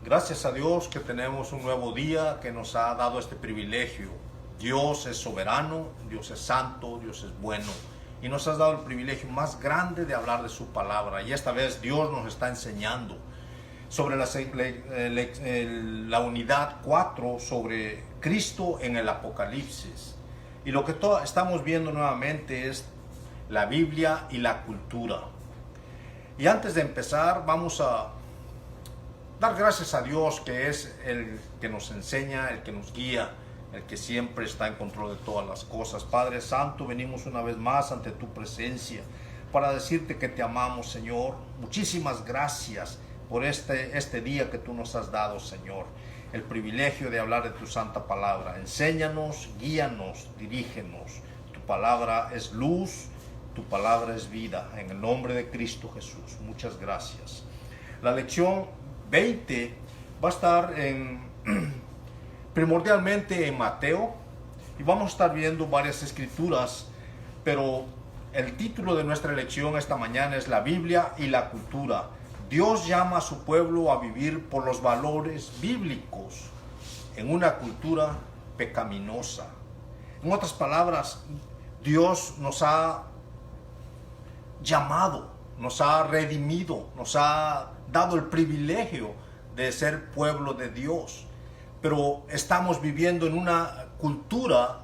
Gracias a Dios que tenemos un nuevo día que nos ha dado este privilegio. Dios es soberano, Dios es santo, Dios es bueno. Y nos has dado el privilegio más grande de hablar de su palabra. Y esta vez Dios nos está enseñando sobre la unidad 4, sobre Cristo en el Apocalipsis. Y lo que estamos viendo nuevamente es la Biblia y la cultura. Y antes de empezar, vamos a dar gracias a Dios, que es el que nos enseña, el que nos guía, el que siempre está en control de todas las cosas. Padre Santo, venimos una vez más ante tu presencia para decirte que te amamos, Señor. Muchísimas gracias por este día que tú nos has dado, Señor. El privilegio de hablar de tu santa palabra. Enséñanos, guíanos, dirígenos. Tu palabra es luz, tu palabra es vida. En el nombre de Cristo Jesús. Muchas gracias. La lección 20 va a estar primordialmente en Mateo, y vamos a estar viendo varias escrituras, pero el título de nuestra lección esta mañana es la Biblia y la cultura. Dios llama a su pueblo a vivir por los valores bíblicos en una cultura pecaminosa. En otras palabras, Dios nos ha llamado, nos ha redimido, nos ha dado el privilegio de ser pueblo de Dios, pero estamos viviendo en una cultura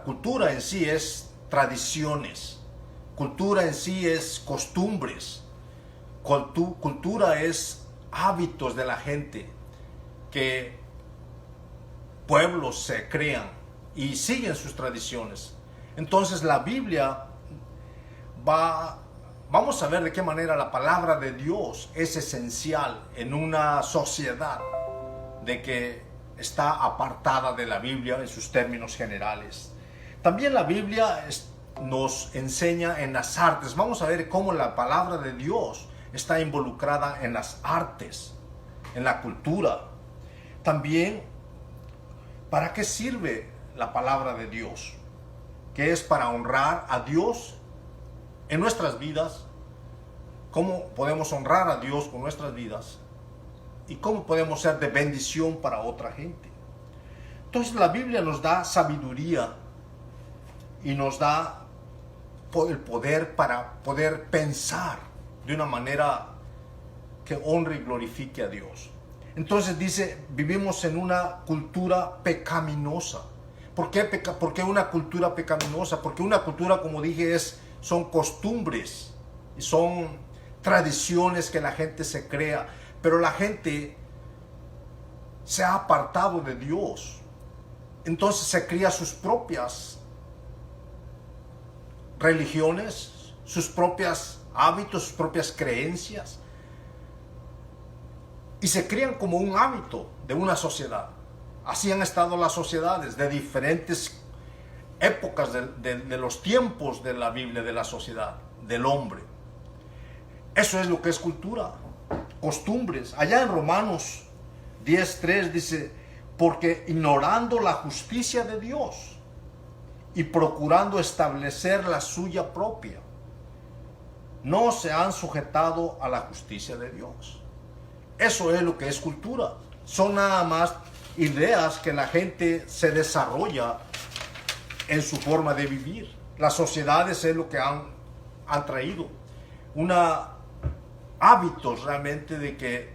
cultura en sí es tradiciones, cultura en sí es costumbres, cultura es hábitos de la gente, que pueblos se crean y siguen sus tradiciones. Entonces la Biblia vamos a ver de qué manera la palabra de Dios es esencial en una sociedad de que está apartada de la Biblia en sus términos generales. También la Biblia nos enseña en las artes. Vamos a ver cómo la palabra de Dios está involucrada en las artes, en la cultura. También, ¿para qué sirve la palabra de Dios? Que es para honrar a Dios en nuestras vidas. ¿Cómo podemos honrar a Dios con nuestras vidas? ¿Y cómo podemos ser de bendición para otra gente? Entonces la Biblia nos da sabiduría y nos da el poder para poder pensar de una manera que honre y glorifique a Dios. Entonces dice, vivimos en una cultura pecaminosa. ¿Por qué una cultura pecaminosa? Porque una cultura, como dije, son costumbres y son tradiciones que la gente se crea, pero la gente se ha apartado de Dios. Entonces se crea sus propias religiones, sus propios hábitos, sus propias creencias, y se crían como un hábito de una sociedad. Así han estado las sociedades de diferentes épocas de los tiempos de la Biblia, de la sociedad, del hombre. Eso es lo que es cultura, costumbres. Allá en Romanos 10:3 dice, porque ignorando la justicia de Dios y procurando establecer la suya propia, no se han sujetado a la justicia de Dios. Eso es lo que es cultura. Son nada más ideas que la gente se desarrolla en su forma de vivir. Las sociedades es lo que han traído hábitos realmente de que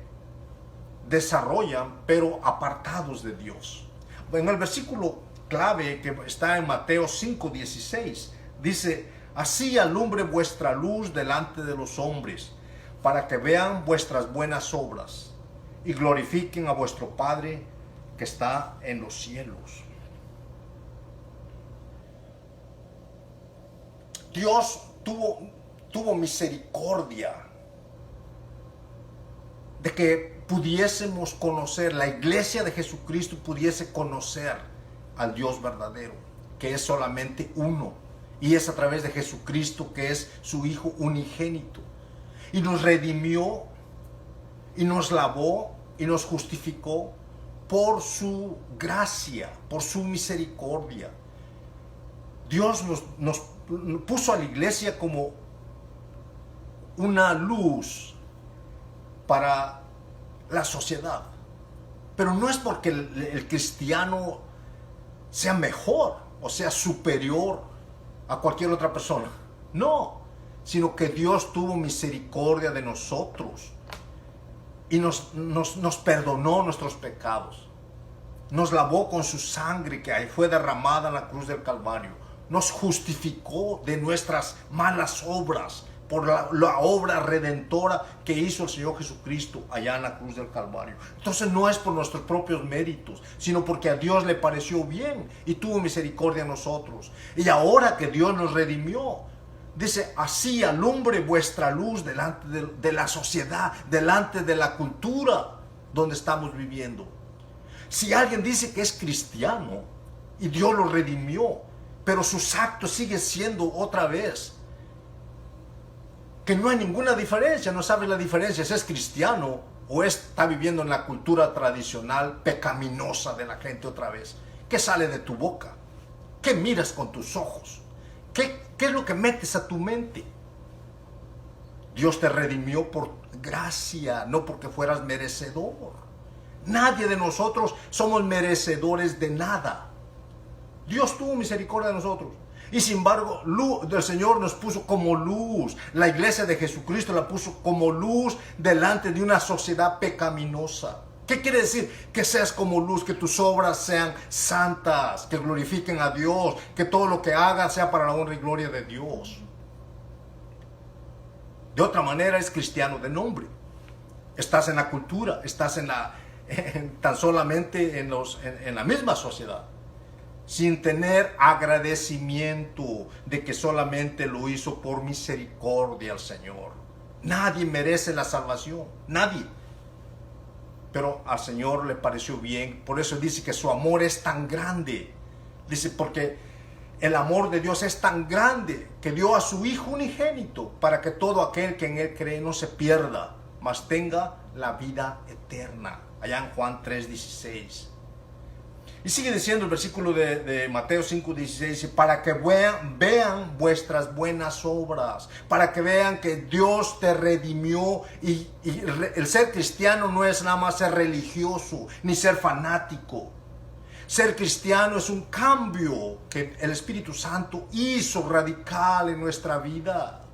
desarrollan, pero apartados de Dios. En el versículo clave que está en Mateo 5:16 dice, así alumbre vuestra luz delante de los hombres, para que vean vuestras buenas obras y glorifiquen a vuestro Padre que está en los cielos. Dios tuvo misericordia de que pudiésemos conocer, la iglesia de Jesucristo pudiese conocer al Dios verdadero, que es solamente uno, y es a través de Jesucristo, que es su Hijo unigénito, y nos redimió, y nos lavó, y nos justificó por su gracia, por su misericordia. Dios nos puso a la iglesia como una luz para la sociedad. Pero no es porque el cristiano sea mejor o sea superior a cualquier otra persona. No, sino que Dios tuvo misericordia de nosotros y nos perdonó nuestros pecados. Nos lavó con su sangre que fue derramada en la cruz del Calvario. Nos justificó de nuestras malas obras por la obra redentora que hizo el Señor Jesucristo allá en la cruz del Calvario. Entonces no es por nuestros propios méritos, sino porque a Dios le pareció bien y tuvo misericordia de nosotros. Y ahora que Dios nos redimió, dice, así alumbre vuestra luz delante de la sociedad, delante de la cultura donde estamos viviendo. Si alguien dice que es cristiano y Dios lo redimió, pero sus actos siguen siendo otra vez que no hay ninguna diferencia, no sabe la diferencia si es cristiano o está viviendo en la cultura tradicional pecaminosa de la gente otra vez. ¿Qué sale de tu boca? ¿Qué miras con tus ojos? ¿Qué es lo que metes a tu mente? Dios te redimió por gracia, no porque fueras merecedor. Nadie de nosotros somos merecedores de nada. Dios tuvo misericordia de nosotros. Y sin embargo, el Señor nos puso como luz. La iglesia de Jesucristo la puso como luz delante de una sociedad pecaminosa. ¿Qué quiere decir? Que seas como luz, que tus obras sean santas, que glorifiquen a Dios, que todo lo que hagas sea para la honra y gloria de Dios. De otra manera es cristiano de nombre. Estás en la cultura, estás tan solamente en la misma sociedad, sin tener agradecimiento de que solamente lo hizo por misericordia al Señor. Nadie merece la salvación, nadie. Pero al Señor le pareció bien, por eso dice que su amor es tan grande. Dice, porque el amor de Dios es tan grande que dio a su Hijo unigénito para que todo aquel que en Él cree no se pierda, mas tenga la vida eterna. Allá en Juan 3:16. Y sigue diciendo el versículo de Mateo 5:16, dice, para que vean vuestras buenas obras, para que vean que Dios te redimió y el ser cristiano no es nada más ser religioso, ni ser fanático. Ser cristiano es un cambio que el Espíritu Santo hizo radical en nuestra vida.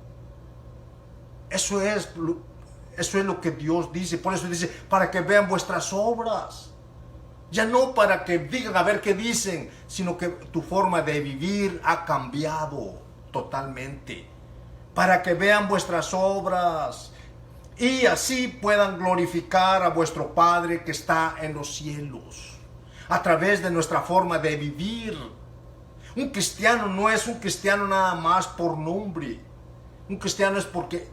Eso es lo que Dios dice. Por eso dice, para que vean vuestras obras. Ya no para que digan a ver qué dicen, sino que tu forma de vivir ha cambiado totalmente. Para que vean vuestras obras y así puedan glorificar a vuestro Padre que está en los cielos. A través de nuestra forma de vivir. Un cristiano no es un cristiano nada más por nombre. Un cristiano es porque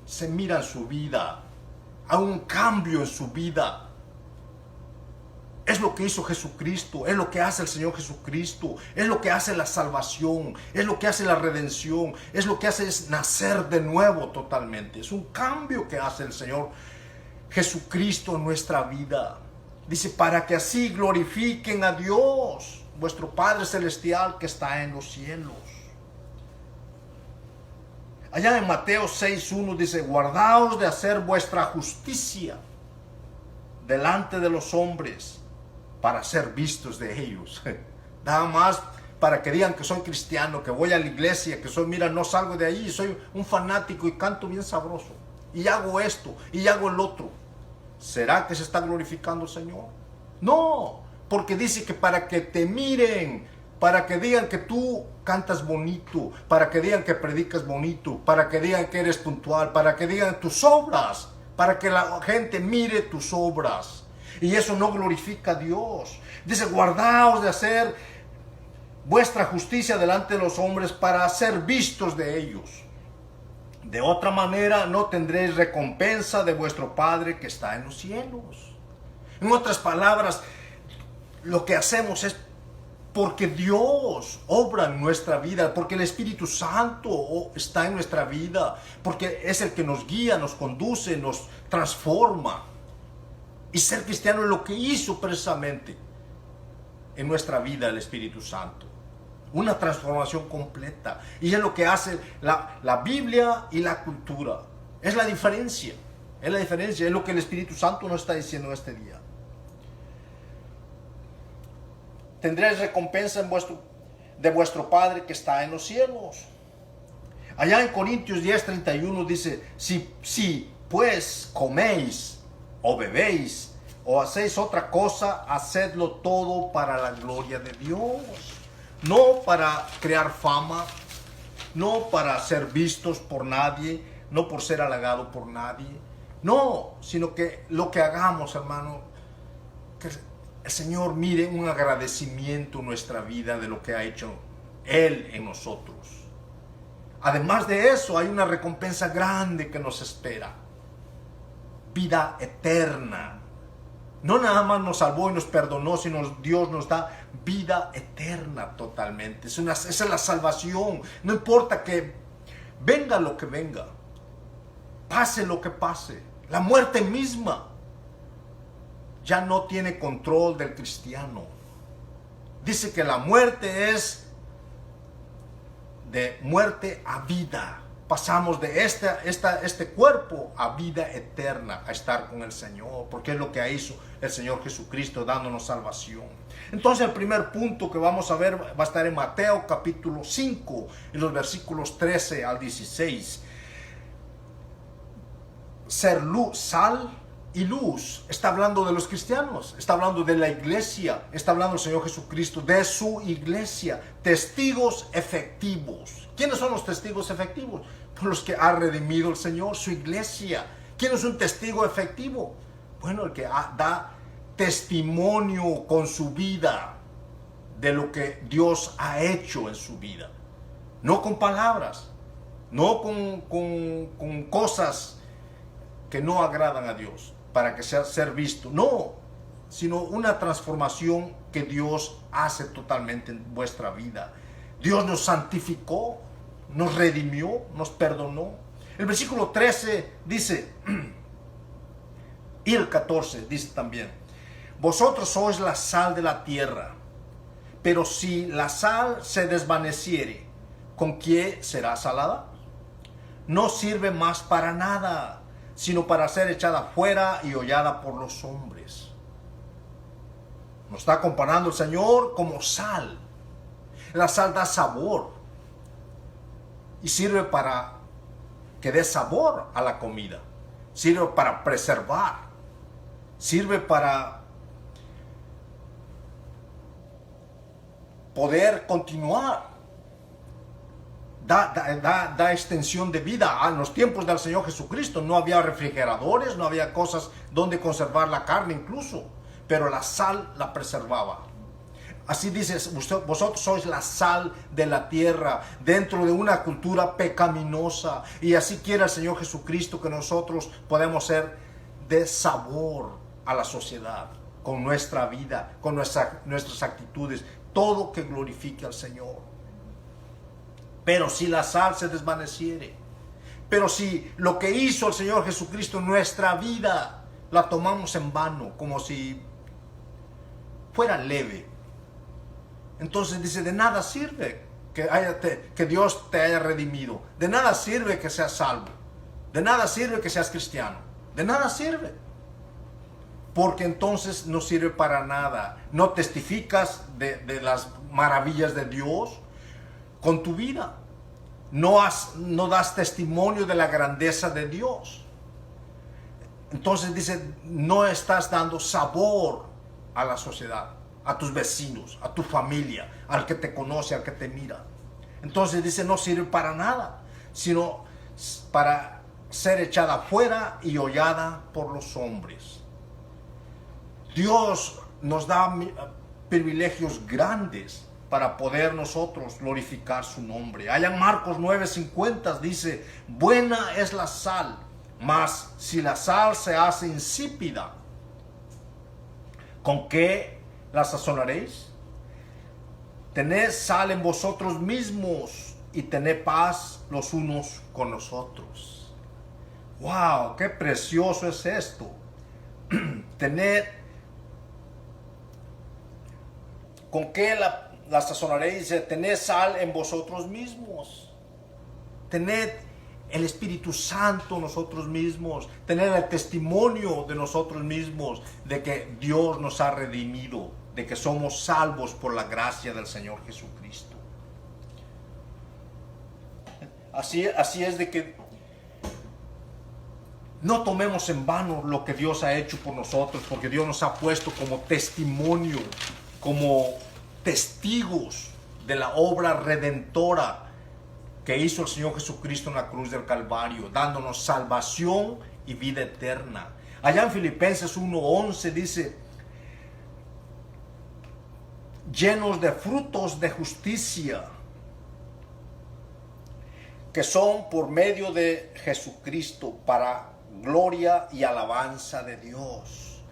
se mira en su vida. Hay un cambio en su vida. Es lo que hizo Jesucristo, es lo que hace el Señor Jesucristo, es lo que hace la salvación, es lo que hace la redención, es lo que hace es nacer de nuevo totalmente. Es un cambio que hace el Señor Jesucristo en nuestra vida. Dice, para que así glorifiquen a Dios, vuestro Padre Celestial que está en los cielos. Allá en Mateo 6:1 dice, guardaos de hacer vuestra justicia delante de los hombres, para ser vistos de ellos. Nada más para que digan que soy cristiano, que voy a la iglesia, que soy, mira, no salgo de ahí, soy un fanático y canto bien sabroso. Y hago esto, y hago el otro. ¿Será que se está glorificando el Señor? No, porque dice que para que te miren, para que digan que tú cantas bonito, para que digan que predicas bonito, para que digan que eres puntual, para que digan tus obras, para que la gente mire tus obras. Y eso no glorifica a Dios. Dice, guardaos de hacer vuestra justicia delante de los hombres para ser vistos de ellos. De otra manera no tendréis recompensa de vuestro Padre que está en los cielos. En otras palabras, lo que hacemos es porque Dios obra en nuestra vida, porque el Espíritu Santo está en nuestra vida, porque es el que nos guía, nos conduce, nos transforma. Y ser cristiano es lo que hizo precisamente en nuestra vida el Espíritu Santo. Una transformación completa. Y es lo que hace la Biblia y la cultura. Es la diferencia. Es la diferencia, es lo que el Espíritu Santo nos está diciendo en este día. Tendréis recompensa de vuestro Padre que está en los cielos. Allá en Corintios 10:31 dice, si pues coméis o bebéis o hacéis otra cosa, hacedlo todo para la gloria de Dios. No para crear fama, no para ser vistos por nadie, no por ser halagado por nadie. No, sino que lo que hagamos, hermano, que el Señor mire un agradecimiento en nuestra vida de lo que ha hecho Él en nosotros. Además de eso, hay una recompensa grande que nos espera. Vida eterna. No nada más nos salvó y nos perdonó, sino Dios nos da vida eterna totalmente. Esa es la salvación. No importa que venga lo que venga, pase lo que pase, la muerte misma ya no tiene control del cristiano. Dice que la muerte es de muerte a vida. Pasamos de este cuerpo a vida eterna, a estar con el Señor, porque es lo que hizo el Señor Jesucristo, dándonos salvación. Entonces el primer punto que vamos a ver va a estar en Mateo capítulo 5, en los versículos 13 al 16. Ser luz, sal y luz. Está hablando de los cristianos, está hablando de la iglesia, está hablando el Señor Jesucristo de su iglesia. Testigos efectivos. ¿Quiénes son los testigos efectivos? Pues los que ha redimido el Señor, su iglesia. ¿Quién es un testigo efectivo? Bueno, el que da testimonio con su vida de lo que Dios ha hecho en su vida. No con palabras, no con cosas que no agradan a Dios para que sea ser visto. No, sino una transformación que Dios hace totalmente en vuestra vida. Dios nos santificó, nos redimió, nos perdonó. El versículo 13 dice, y el 14 dice también, vosotros sois la sal de la tierra, pero si la sal se desvaneciere, ¿con qué será salada? No sirve más para nada, sino para ser echada fuera y hollada por los hombres. Nos está comparando el Señor como sal. La sal da sabor y sirve para que dé sabor a la comida. Sirve para preservar. Sirve para poder continuar. Da extensión de vida. En los tiempos del Señor Jesucristo no había refrigeradores, no había cosas donde conservar la carne incluso, pero la sal la preservaba. Así dice, vosotros sois la sal de la tierra dentro de una cultura pecaminosa, y así quiere el Señor Jesucristo que nosotros podamos ser de sabor a la sociedad, con nuestra vida, con nuestras actitudes, todo que glorifique al Señor. Pero si la sal se desvaneciere, pero si lo que hizo el Señor Jesucristo en nuestra vida la tomamos en vano, como si fuera leve, entonces dice, de nada sirve que Dios te haya redimido, de nada sirve que seas salvo, de nada sirve que seas cristiano, de nada sirve, porque entonces no sirve para nada. No testificas de las maravillas de Dios con tu vida, no das testimonio de la grandeza de Dios. Entonces dice, no estás dando sabor a la sociedad, a tus vecinos, a tu familia, al que te conoce, al que te mira. Entonces dice, no sirve para nada, sino para ser echada fuera y hollada por los hombres. Dios nos da privilegios grandes para poder nosotros glorificar su nombre. Allá en Marcos 9:50 dice, buena es la sal, mas si la sal se hace insípida, ¿con qué la sazonaréis? Tened sal en vosotros mismos y tened paz los unos con los otros. ¡Wow! ¡Qué precioso es esto! ¿Con qué la sazonaréis? Tened sal en vosotros mismos. Tened el Espíritu Santo nosotros mismos, tener el testimonio de nosotros mismos de que Dios nos ha redimido, de que somos salvos por la gracia del Señor Jesucristo. Así es de que no tomemos en vano lo que Dios ha hecho por nosotros, porque Dios nos ha puesto como testimonio, como testigos de la obra redentora que hizo el Señor Jesucristo en la cruz del Calvario, dándonos salvación y vida eterna. Allá en Filipenses 1:11 dice, llenos de frutos de justicia, que son por medio de Jesucristo para gloria y alabanza de Dios.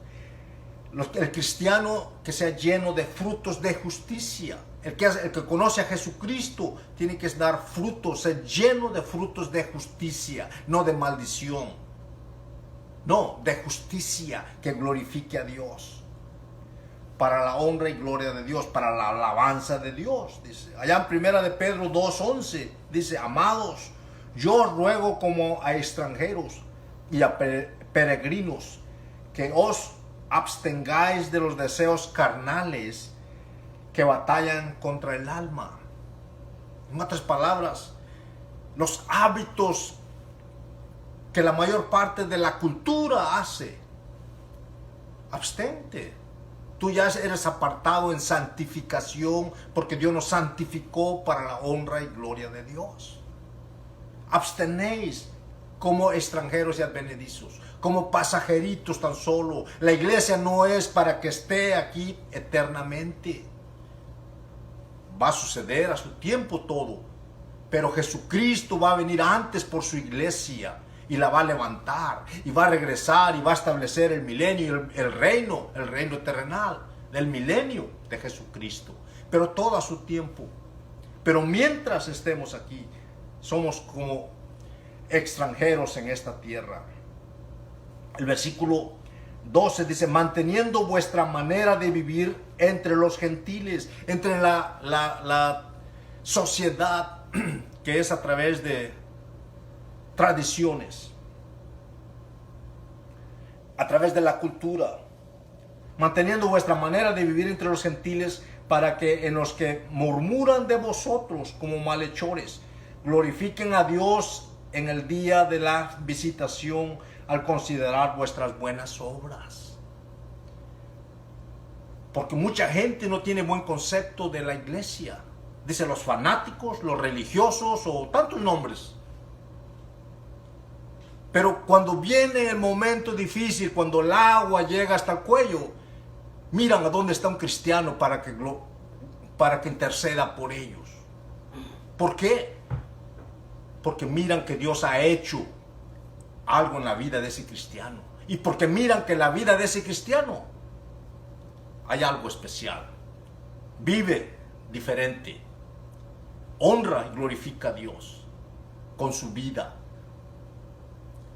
El cristiano que sea lleno de frutos de justicia. El que conoce a Jesucristo tiene que dar frutos, ser lleno de frutos de justicia, no de maldición. No, de justicia que glorifique a Dios. Para la honra y gloria de Dios, para la alabanza de Dios. Dice, allá en 1 de Pedro 2:11 dice, amados, yo os ruego como a extranjeros y a peregrinos que os abstengáis de los deseos carnales que batallan contra el alma. En otras palabras, los hábitos que la mayor parte de la cultura hace, abstente. Tú ya eres apartado en santificación porque Dios nos santificó para la honra y gloria de Dios. Abstenéis como extranjeros y advenedizos, como pasajeritos tan solo. La iglesia no es para que esté aquí eternamente. Va a suceder a su tiempo todo, pero Jesucristo va a venir antes por su iglesia y la va a levantar y va a regresar y va a establecer el milenio, el reino terrenal del milenio de Jesucristo, pero todo a su tiempo. Pero mientras estemos aquí, somos como extranjeros en esta tierra. El versículo 12 dice, manteniendo vuestra manera de vivir entre los gentiles, entre la sociedad que es a través de tradiciones, a través de la cultura, manteniendo vuestra manera de vivir entre los gentiles, para que en los que murmuran de vosotros como malhechores, glorifiquen a Dios en el día de la visitación, al considerar vuestras buenas obras. Porque mucha gente no tiene buen concepto de la iglesia. Dice los fanáticos, los religiosos o tantos nombres. Pero cuando viene el momento difícil, cuando el agua llega hasta el cuello, miran a dónde está un cristiano para que interceda por ellos. ¿Por qué? Porque miran que Dios ha hecho algo en la vida de ese cristiano. Y porque miran que en la vida de ese cristiano hay algo especial. Vive diferente. Honra y glorifica a Dios con su vida.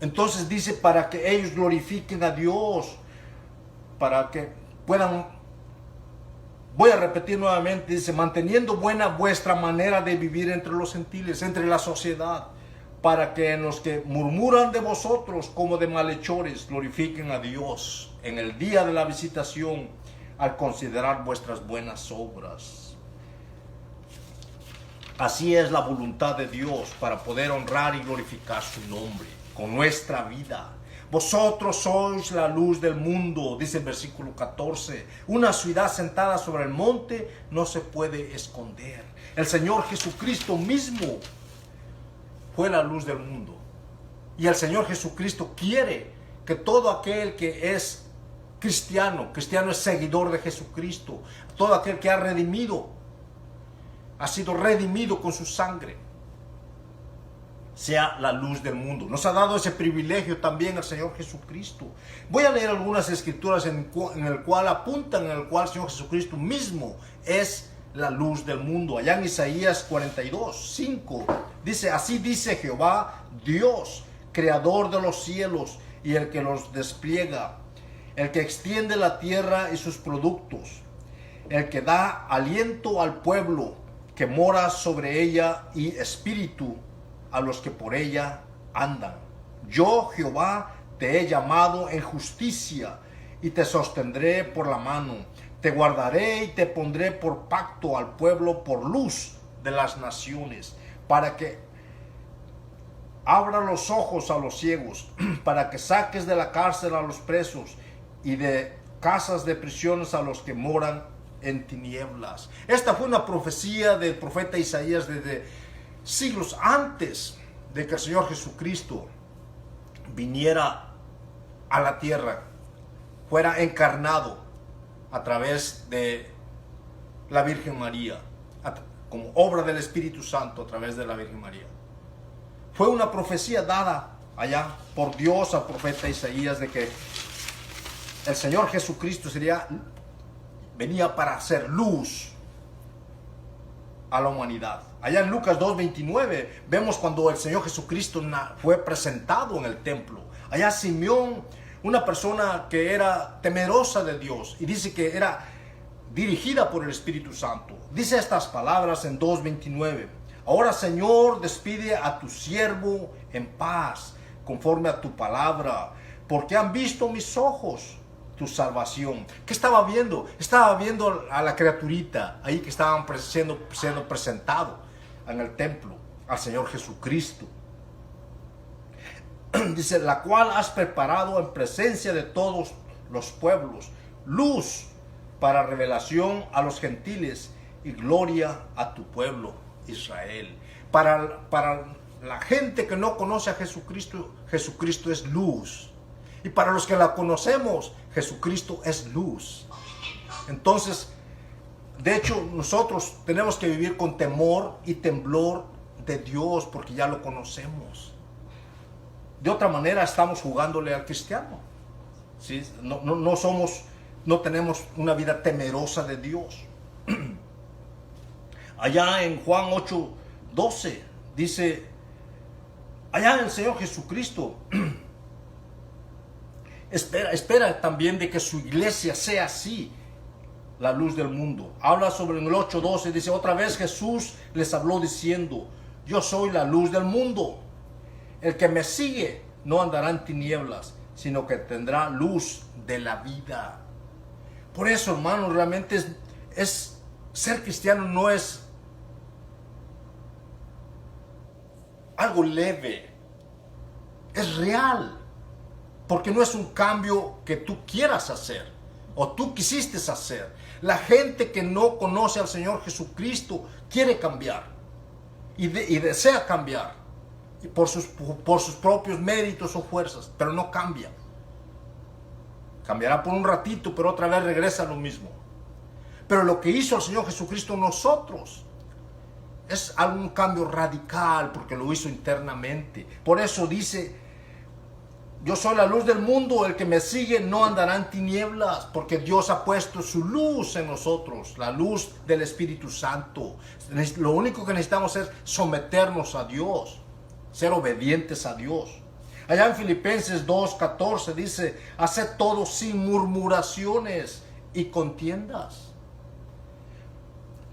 Entonces dice, para que ellos glorifiquen a Dios, para que puedan, voy a repetir nuevamente, dice, manteniendo buena vuestra manera de vivir entre los gentiles, entre la sociedad, para que en los que murmuran de vosotros como de malhechores glorifiquen a Dios en el día de la visitación, al considerar vuestras buenas obras. Así es la voluntad de Dios para poder honrar y glorificar su nombre con nuestra vida. Vosotros sois la luz del mundo, dice el versículo 14. Una ciudad sentada sobre el monte no se puede esconder. El Señor Jesucristo mismo fue la luz del mundo. Y el Señor Jesucristo quiere que todo aquel que es cristiano es seguidor de Jesucristo, todo aquel que ha sido redimido con su sangre, sea la luz del mundo. Nos ha dado ese privilegio también el Señor Jesucristo. Voy a leer algunas escrituras en el cual apuntan, en el cual el Señor Jesucristo mismo es la luz del mundo. Allá en Isaías 42:5 dice, así dice Jehová Dios, creador de los cielos y el que los despliega, el que extiende la tierra y sus productos, el que da aliento al pueblo que mora sobre ella y espíritu a los que por ella andan. Yo, Jehová, te he llamado en justicia y te sostendré por la mano. Te guardaré y te pondré por pacto al pueblo, por luz de las naciones, para que abra los ojos a los ciegos, para que saques de la cárcel a los presos y de casas de prisiones a los que moran en tinieblas. Esta fue una profecía del profeta Isaías desde siglos antes de que el Señor Jesucristo viniera a la tierra, fuera encarnado a través de la Virgen María, como obra del Espíritu Santo a través de la Virgen María. Fue una profecía dada allá por Dios al profeta Isaías de que el Señor Jesucristo venía para hacer luz a la humanidad. Allá en Lucas 2:29 vemos cuando el Señor Jesucristo fue presentado en el templo. Allá Simeón, una persona que era temerosa de Dios, y dice que era dirigida por el Espíritu Santo. Dice estas palabras en 2:29. Ahora, Señor, despide a tu siervo en paz, conforme a tu palabra, porque han visto mis ojos tu salvación. ¿Qué estaba viendo? Estaba viendo a la criaturita ahí que estaban siendo presentado en el templo, al Señor Jesucristo. Dice, la cual has preparado en presencia de todos los pueblos, luz para revelación a los gentiles y gloria a tu pueblo Israel. Para la gente que no conoce a Jesucristo, Jesucristo es luz. Y para los que la conocemos, Jesucristo es luz. Entonces, de hecho, nosotros tenemos que vivir con temor y temblor de Dios porque ya lo conocemos. De otra manera estamos jugándole al cristiano. ¿Sí? No tenemos una vida temerosa de Dios. Allá en Juan 8:12 dice, allá el Señor Jesucristo espera también de que su iglesia sea así, la luz del mundo. Habla sobre en el 8:12, dice, otra vez Jesús les habló diciendo, yo soy la luz del mundo. El que me sigue no andará en tinieblas, sino que tendrá luz de la vida. Por eso, hermanos, realmente ser cristiano no es algo leve, es real, porque no es un cambio que tú quieras hacer o tú quisiste hacer. La gente que no conoce al Señor Jesucristo quiere cambiar y desea cambiar y por sus propios méritos o fuerzas, pero no cambia. Cambiará por un ratito, pero otra vez regresa a lo mismo. Pero lo que hizo el Señor Jesucristo en nosotros es algún cambio radical, porque lo hizo internamente. Por eso dice, yo soy la luz del mundo, el que me sigue no andará en tinieblas, porque Dios ha puesto su luz en nosotros, la luz del Espíritu Santo. Lo único que necesitamos es someternos a Dios, ser obedientes a Dios. Allá en Filipenses 2:14 dice, haced todo sin murmuraciones y contiendas,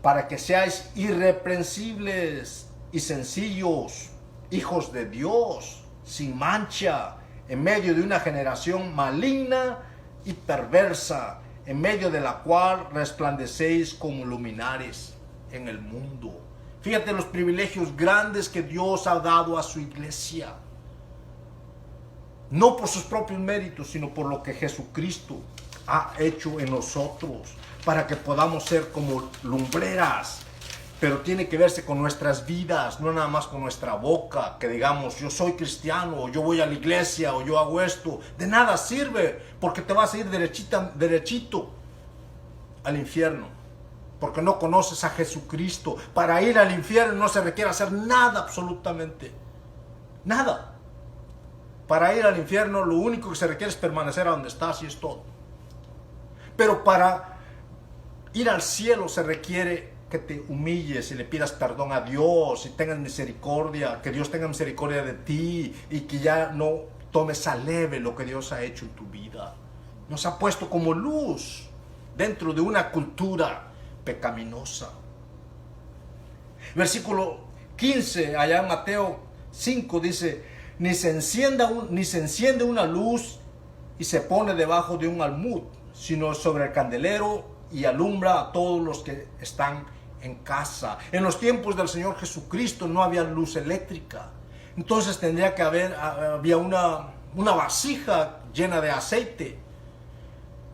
para que seáis irreprensibles y sencillos, hijos de Dios, sin mancha, en medio de una generación maligna y perversa, en medio de la cual resplandecéis como luminares en el mundo. Fíjate los privilegios grandes que Dios ha dado a su iglesia. No por sus propios méritos, sino por lo que Jesucristo ha hecho en nosotros, para que podamos ser como lumbreras. Pero tiene que verse con nuestras vidas, no nada más con nuestra boca, que digamos, yo soy cristiano, o yo voy a la iglesia, o yo hago esto. De nada sirve, porque te vas a ir derechito al infierno, porque no conoces a Jesucristo. Para ir al infierno no se requiere hacer nada, absolutamente nada. Para ir al infierno lo único que se requiere es permanecer a donde estás y es todo. Pero para ir al cielo se requiere que te humilles y le pidas perdón a Dios y tengas misericordia, que Dios tenga misericordia de ti y que ya no tomes a leve lo que Dios ha hecho en tu vida. Nos ha puesto como luz dentro de una cultura pecaminosa. Versículo 15, allá en Mateo 5 dice, ni se enciende una luz y se pone debajo de un almud, sino sobre el candelero y alumbra a todos los que están en casa. En los tiempos del Señor Jesucristo no había luz eléctrica. Entonces tendría que había una vasija llena de aceite.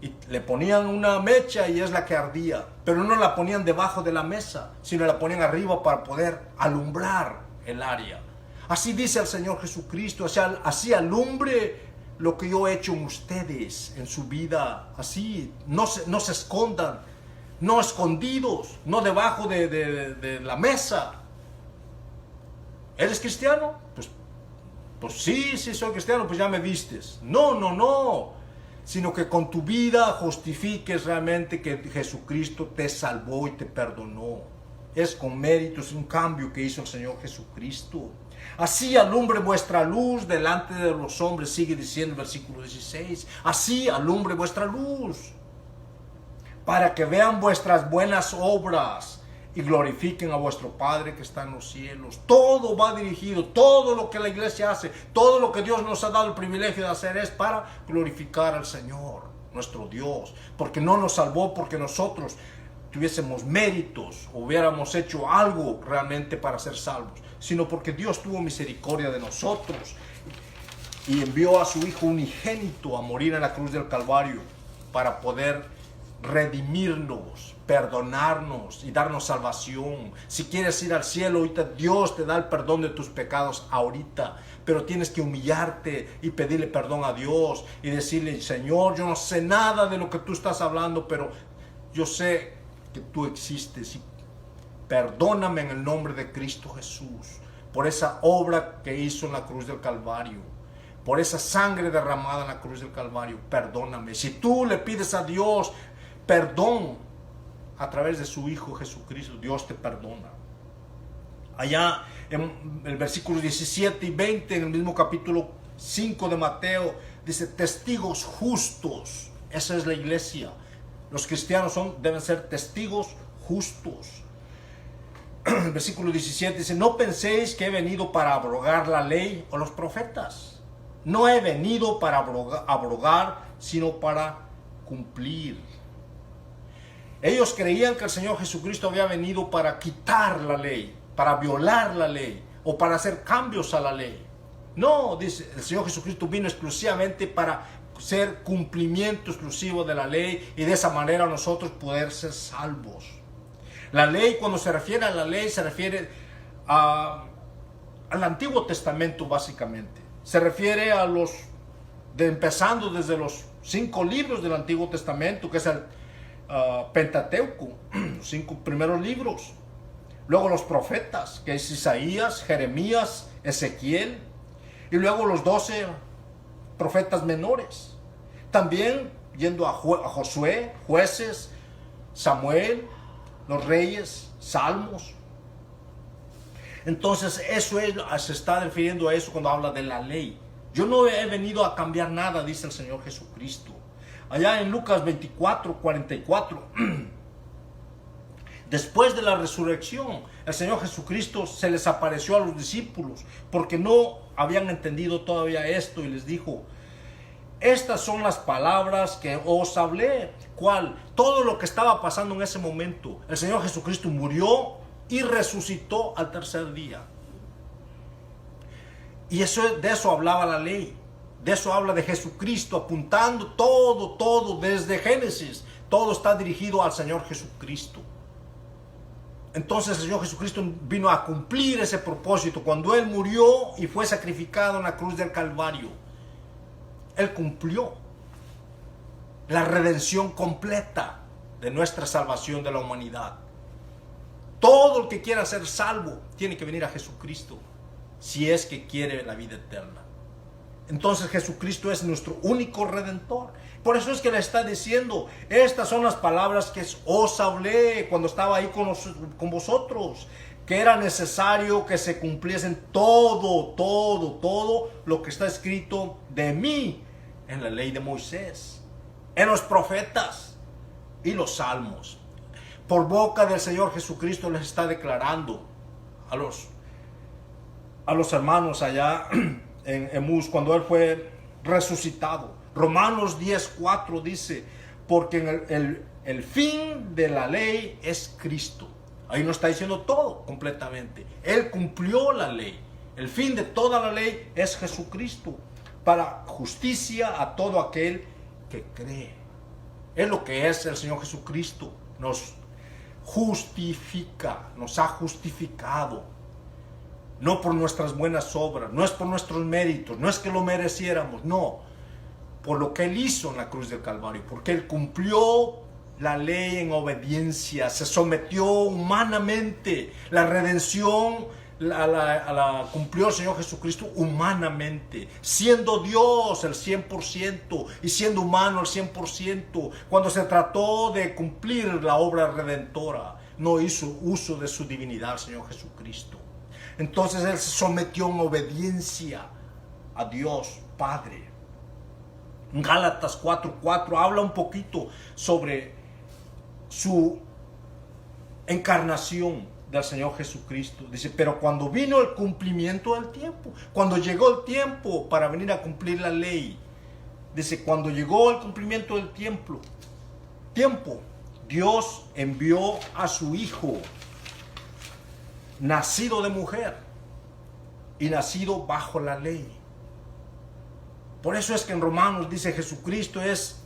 Y le ponían una mecha y es la que ardía. Pero no la ponían debajo de la mesa, sino la ponían arriba para poder alumbrar el área. Así dice el Señor Jesucristo, así alumbre lo que yo he hecho en ustedes, en su vida. Así, no se escondan, no escondidos, no debajo de la mesa. ¿Eres cristiano? Pues sí, soy cristiano, pues ya me vistes. No. Sino que con tu vida justifiques realmente que Jesucristo te salvó y te perdonó. Es con méritos, un cambio que hizo el Señor Jesucristo. Así alumbre vuestra luz delante de los hombres, sigue diciendo el versículo 16. Así alumbre vuestra luz, para que vean vuestras buenas obras y glorifiquen a vuestro Padre que está en los cielos. Todo va dirigido, todo lo que la iglesia hace, todo lo que Dios nos ha dado el privilegio de hacer es para glorificar al Señor, nuestro Dios, porque no nos salvó porque nosotros tuviésemos méritos, hubiéramos hecho algo realmente para ser salvos, sino porque Dios tuvo misericordia de nosotros y envió a su Hijo unigénito a morir en la cruz del Calvario para poder redimirnos, perdonarnos y darnos salvación. Si quieres ir al cielo, ahorita Dios te da el perdón de tus pecados ahorita, pero tienes que humillarte y pedirle perdón a Dios y decirle: Señor, yo no sé nada de lo que tú estás hablando, pero yo sé que tú existes y perdóname en el nombre de Cristo Jesús por esa obra que hizo en la cruz del Calvario, por esa sangre derramada en la cruz del Calvario. Perdóname. Si tú le pides a Dios perdón a través de su Hijo Jesucristo, Dios te perdona. Allá en el versículo 17 y 20, en el mismo capítulo 5 de Mateo, dice: testigos justos. Esa es la iglesia. Los cristianos deben ser testigos justos. El versículo 17 dice: no penséis que he venido para abrogar la ley o los profetas. No he venido para abrogar, sino para cumplir. Ellos creían que el Señor Jesucristo había venido para quitar la ley, para violar la ley o para hacer cambios a la ley. No, dice, el Señor Jesucristo vino exclusivamente para ser cumplimiento exclusivo de la ley y de esa manera nosotros poder ser salvos. La ley, cuando se refiere a la ley, se refiere al Antiguo Testamento básicamente. Se refiere a empezando desde los 5 libros del Antiguo Testamento, que es el Pentateuco, los 5 primeros libros. Luego los profetas, que es Isaías, Jeremías, Ezequiel. Y luego los 12 profetas menores. También yendo a Josué, Jueces, Samuel, los reyes, Salmos. Entonces se está refiriendo a eso cuando habla de la ley. Yo no he venido a cambiar nada, dice el Señor Jesucristo. Allá en Lucas 24, 44, después de la resurrección, el Señor Jesucristo se les apareció a los discípulos porque no habían entendido todavía esto y les dijo: estas son las palabras que os hablé. ¿Cuál? Todo lo que estaba pasando en ese momento. El Señor Jesucristo murió y resucitó al tercer día. Y de eso hablaba la ley. De eso habla de Jesucristo, apuntando todo, desde Génesis. Todo está dirigido al Señor Jesucristo. Entonces el Señor Jesucristo vino a cumplir ese propósito. Cuando Él murió y fue sacrificado en la cruz del Calvario, Él cumplió la redención completa de nuestra salvación de la humanidad. Todo el que quiera ser salvo tiene que venir a Jesucristo, si es que quiere la vida eterna. Entonces Jesucristo es nuestro único redentor. Por eso es que le está diciendo: estas son las palabras que os hablé cuando estaba ahí con vosotros, que era necesario que se cumpliesen todo lo que está escrito de mí en la ley de Moisés, en los profetas y los salmos. Por boca del Señor Jesucristo les está declarando a los hermanos allá en Emús, cuando Él fue resucitado. Romanos 10:4 dice, porque el fin de la ley es Cristo. Ahí nos está diciendo todo completamente. Él cumplió la ley. El fin de toda la ley es Jesucristo, para justicia a todo aquel que cree. Es lo que es el Señor Jesucristo. Nos justifica, nos ha justificado. No por nuestras buenas obras, no es por nuestros méritos, no es que lo mereciéramos, no. Por lo que Él hizo en la cruz del Calvario, porque Él cumplió la ley en obediencia, se sometió humanamente. La redención la cumplió el Señor Jesucristo humanamente, siendo Dios el 100% y siendo humano el 100%. Cuando se trató de cumplir la obra redentora, no hizo uso de su divinidad el Señor Jesucristo. Entonces Él se sometió en obediencia a Dios Padre. Gálatas 4:4 habla un poquito sobre su encarnación del Señor Jesucristo. Dice, pero cuando vino el cumplimiento del tiempo, cuando llegó el tiempo para venir a cumplir la ley, dice, cuando llegó el cumplimiento del tiempo, Dios envió a su Hijo, nacido de mujer y nacido bajo la ley. Por eso es que en Romanos dice, Jesucristo es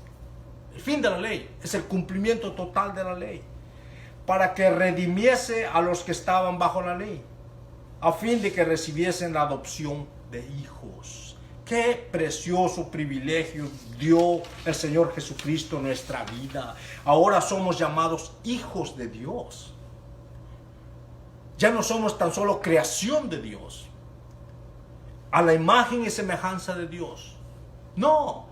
el fin de la ley, es el cumplimiento total de la ley, para que redimiese a los que estaban bajo la ley, a fin de que recibiesen la adopción de hijos. Qué precioso privilegio dio el Señor Jesucristo en nuestra vida. Ahora somos llamados hijos de Dios. Ya no somos tan solo creación de Dios, a la imagen y semejanza de Dios. No,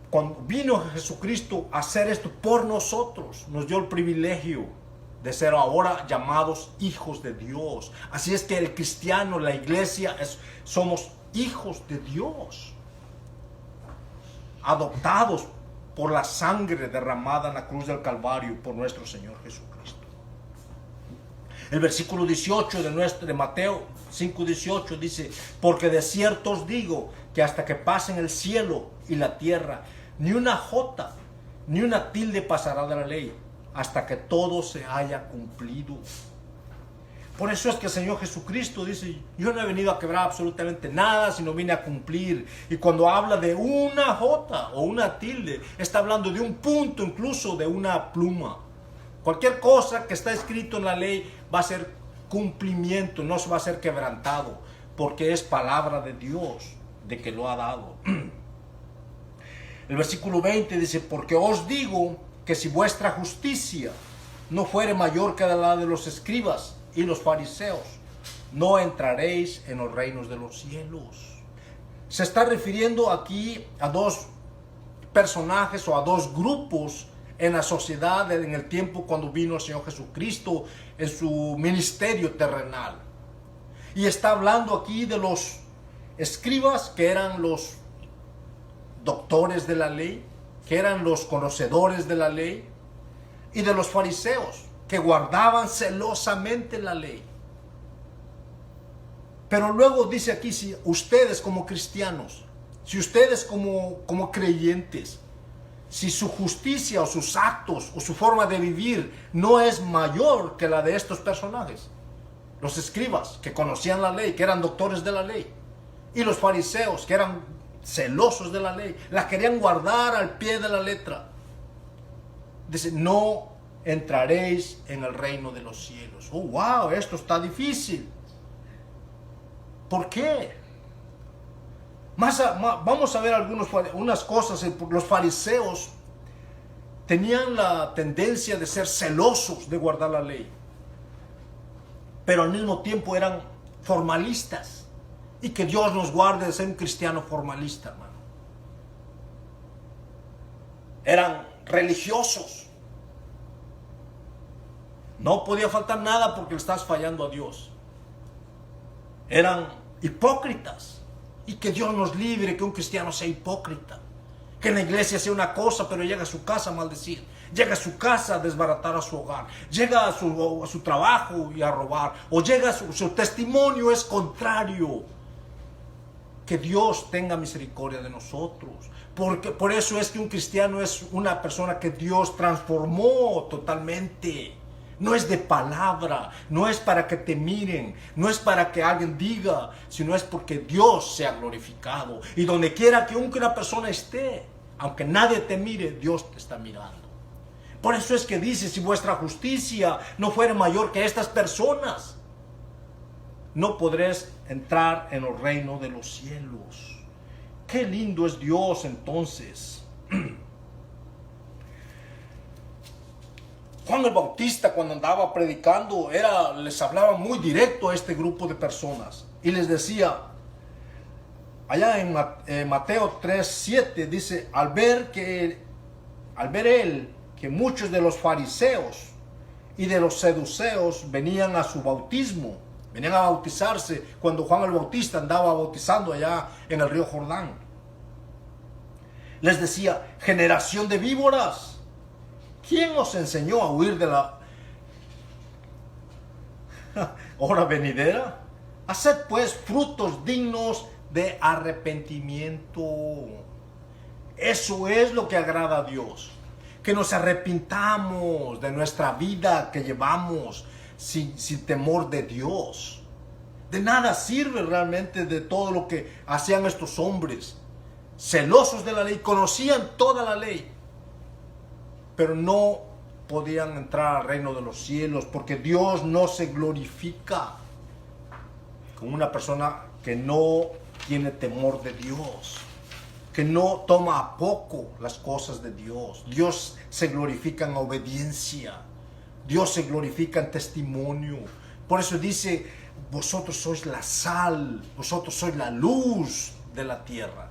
cuando vino Jesucristo a hacer esto por nosotros, nos dio el privilegio de ser ahora llamados hijos de Dios. Así es que el cristiano, la iglesia, somos hijos de Dios, adoptados por la sangre derramada en la cruz del Calvario por nuestro Señor Jesucristo. El versículo 18 de Mateo 5:18 dice, porque de cierto os digo que hasta que pasen el cielo y la tierra, ni una jota, ni una tilde pasará de la ley, hasta que todo se haya cumplido. Por eso es que el Señor Jesucristo dice, yo no he venido a quebrar absolutamente nada, sino vine a cumplir. Y cuando habla de una jota o una tilde, está hablando de un punto, incluso de una pluma. Cualquier cosa que está escrito en la ley va a ser cumplimiento, no se va a ser quebrantado, porque es palabra de Dios, de que lo ha dado. El versículo 20 dice, porque os digo que si vuestra justicia no fuere mayor que la de los escribas y los fariseos, no entraréis en los reinos de los cielos. Se está refiriendo aquí a dos personajes o a dos grupos en la sociedad en el tiempo cuando vino el Señor Jesucristo en su ministerio terrenal. Y está hablando aquí de los escribas, que eran los doctores de la ley, que eran los conocedores de la ley, y de los fariseos, que guardaban celosamente la ley. Pero luego dice aquí, si ustedes como cristianos, si ustedes como creyentes, si su justicia o sus actos o su forma de vivir no es mayor que la de estos personajes, los escribas que conocían la ley, que eran doctores de la ley, y los fariseos que eran celosos de la ley, la querían guardar al pie de la letra, dice, no entraréis en el reino de los cielos. Oh, wow, esto está difícil. ¿Por qué? Vamos a ver unas cosas. Los fariseos tenían la tendencia de ser celosos de guardar la ley, pero al mismo tiempo eran formalistas. Y que Dios nos guarde de ser un cristiano formalista, hermano. Eran religiosos. No podía faltar nada porque le estás fallando a Dios. Eran hipócritas. Y que Dios nos libre que un cristiano sea hipócrita. Que en la iglesia sea una cosa, pero llega a su casa a maldecir. Llega a su casa a desbaratar a su hogar. Llega a su trabajo y a robar. O llega su testimonio es contrario. que Dios tenga misericordia de nosotros. Porque por eso es que un cristiano es una persona que Dios transformó totalmente. No es de palabra, no es para que te miren, no es para que alguien diga, sino es porque Dios sea glorificado. Y donde quiera que una persona esté, aunque nadie te mire, Dios te está mirando. Por eso es que dice, si vuestra justicia no fuera mayor que estas personas, no podréis entrar en el reino de los cielos. Qué lindo es Dios entonces. Juan el Bautista, cuando andaba predicando, les hablaba muy directo a este grupo de personas y les decía, allá en Mateo 3:7 dice, al ver él que muchos de los fariseos y de los seduceos venían a su bautismo, venían a bautizarse cuando Juan el Bautista andaba bautizando allá en el río Jordán. Les decía, generación de víboras, ¿quién os enseñó a huir de la hora venidera? Haced pues frutos dignos de arrepentimiento. Eso es lo que agrada a Dios. Que nos arrepintamos de nuestra vida que llevamos sin temor de Dios. De nada sirve realmente de todo lo que hacían estos hombres. Celosos de la ley, conocían toda la ley, pero no podían entrar al reino de los cielos porque Dios no se glorifica con una persona que no tiene temor de Dios, que no toma a poco las cosas de Dios. Dios se glorifica en obediencia, Dios se glorifica en testimonio. Por eso dice, vosotros sois la sal, vosotros sois la luz de la tierra.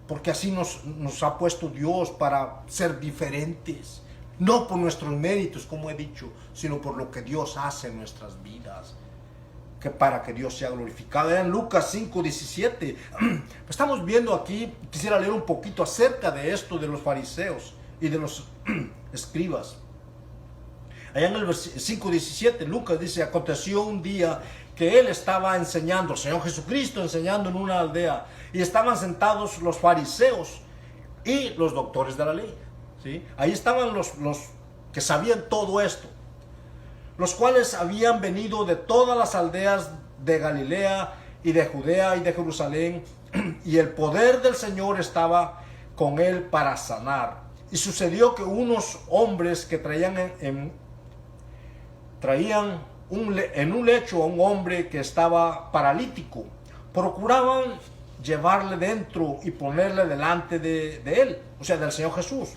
Porque así nos ha puesto Dios para ser diferentes. No por nuestros méritos, como he dicho, sino por lo que Dios hace en nuestras vidas. Que para que Dios sea glorificado. En Lucas 5:17. Estamos viendo aquí, quisiera leer un poquito acerca de esto de los fariseos y de los escribas. Allá en el 5:17, Lucas dice, aconteció un día que él estaba enseñando, el Señor Jesucristo enseñando en una aldea, y estaban sentados los fariseos y los doctores de la ley, ¿sí? Ahí estaban los que sabían todo esto, los cuales habían venido de todas las aldeas de Galilea y de Judea y de Jerusalén, y el poder del Señor estaba con él para sanar. Y sucedió que unos hombres que traían en un lecho a un hombre que estaba paralítico, procuraban llevarle dentro y ponerle delante de él, o sea, del Señor Jesús.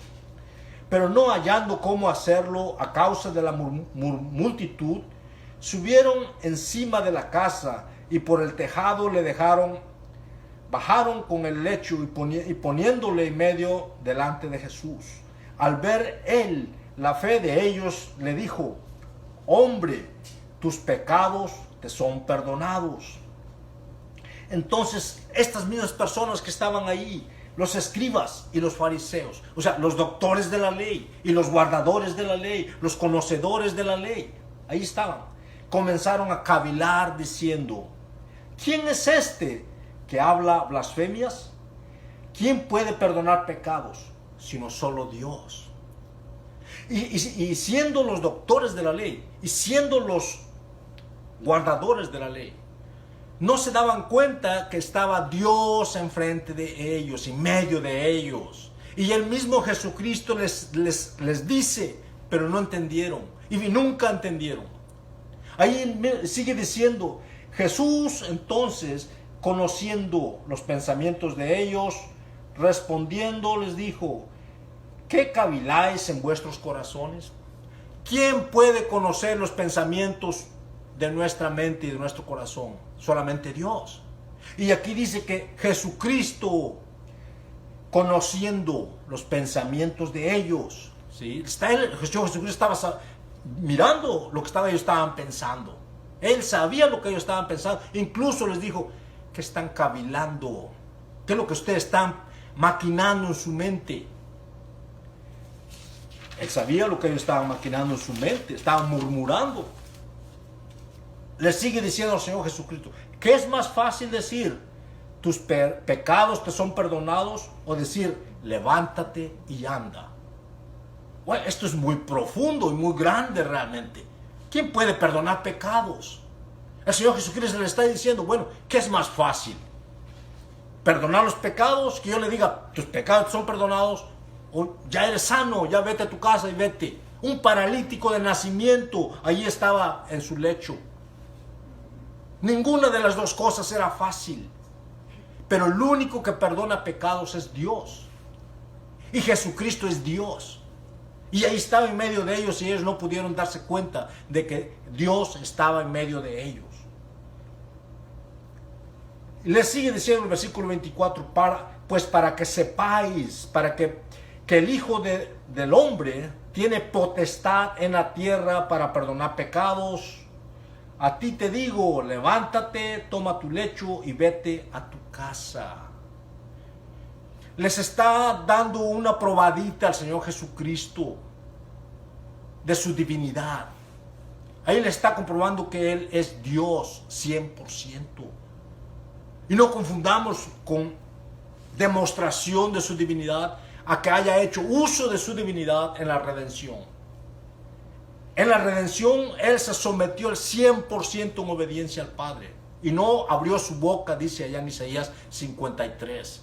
Pero no hallando cómo hacerlo a causa de la multitud, subieron encima de la casa y por el tejado le bajaron con el lecho y poniéndole en medio delante de Jesús. Al ver él la fe de ellos, le dijo, hombre, tus pecados te son perdonados. Entonces, estas mismas personas que estaban ahí, los escribas y los fariseos, o sea, los doctores de la ley y los guardadores de la ley, los conocedores de la ley, ahí estaban, comenzaron a cavilar diciendo, ¿quién es este que habla blasfemias? ¿Quién puede perdonar pecados sino solo Dios? Y siendo los doctores de la ley y siendo los guardadores de la ley, no se daban cuenta que estaba Dios enfrente de ellos, en medio de ellos. Y el mismo Jesucristo les dice, pero no entendieron y nunca entendieron. Ahí sigue diciendo, Jesús entonces, conociendo los pensamientos de ellos, respondiendo les dijo, ¿qué caviláis en vuestros corazones? ¿Quién puede conocer los pensamientos de nuestra mente y de nuestro corazón? Solamente Dios. Y aquí dice que Jesucristo, conociendo los pensamientos de ellos, ¿sí? Jesucristo estaba mirando lo que ellos estaban pensando. Él sabía lo que ellos estaban pensando. Incluso les dijo, ¿qué están cavilando? ¿Qué es lo que ustedes están maquinando en su mente? Él sabía lo que ellos estaban maquinando en su mente, estaban murmurando. Le sigue diciendo al Señor Jesucristo, ¿qué es más fácil decir? tus pecados te son perdonados, o decir, levántate y anda. Bueno, esto es muy profundo y muy grande realmente. ¿Quién puede perdonar pecados? El Señor Jesucristo le está diciendo, bueno, ¿qué es más fácil? ¿Perdonar los pecados? Que yo le diga, tus pecados son perdonados, o ya eres sano, ya vete a tu casa y vete. Un paralítico de nacimiento, allí estaba en su lecho. Ninguna de las dos cosas era fácil. Pero el único que perdona pecados es Dios. Y Jesucristo es Dios. Y ahí estaba en medio de ellos y ellos no pudieron darse cuenta de que Dios estaba en medio de ellos. Y les sigue diciendo el versículo 24, para que sepáis, que el Hijo del Hombre tiene potestad en la tierra para perdonar pecados. A ti te digo, levántate, toma tu lecho y vete a tu casa. Les está dando una probadita al Señor Jesucristo de su divinidad. Ahí le está comprobando que Él es Dios 100%. Y no confundamos con demostración de su divinidad a que haya hecho uso de su divinidad en la redención. En la redención Él se sometió al 100% en obediencia al Padre. Y no abrió su boca, dice allá en Isaías 53.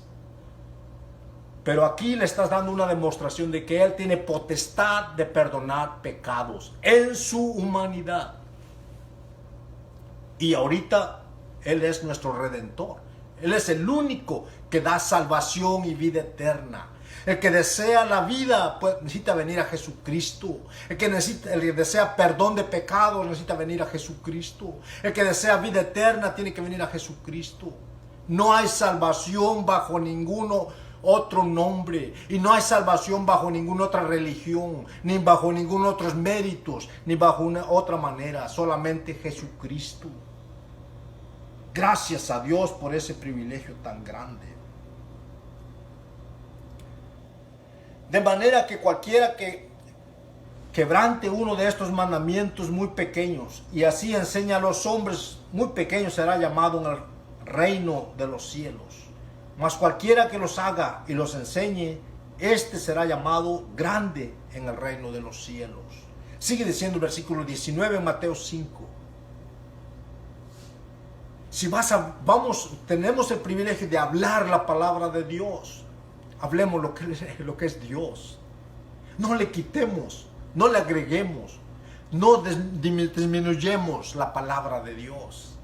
Pero aquí le estás dando una demostración de que Él tiene potestad de perdonar pecados en su humanidad. Y ahorita Él es nuestro Redentor. Él es el único que da salvación y vida eterna. El que desea la vida pues, necesita venir a Jesucristo. El que desea perdón de pecados necesita venir a Jesucristo. El que desea vida eterna tiene que venir a Jesucristo. No hay salvación bajo ninguno otro nombre, y no hay salvación bajo ninguna otra religión, ni bajo ningún otros méritos, ni bajo una otra manera, solamente Jesucristo. Gracias a Dios por ese privilegio tan grande. De manera que cualquiera que quebrante uno de estos mandamientos muy pequeños y así enseña a los hombres muy pequeños será llamado en el reino de los cielos. Mas cualquiera que los haga y los enseñe, este será llamado grande en el reino de los cielos. Sigue diciendo el versículo 19 en Mateo 5. Si tenemos el privilegio de hablar la palabra de Dios. Hablemos lo que es Dios. No le quitemos, no le agreguemos, no disminuyamos la palabra de Dios.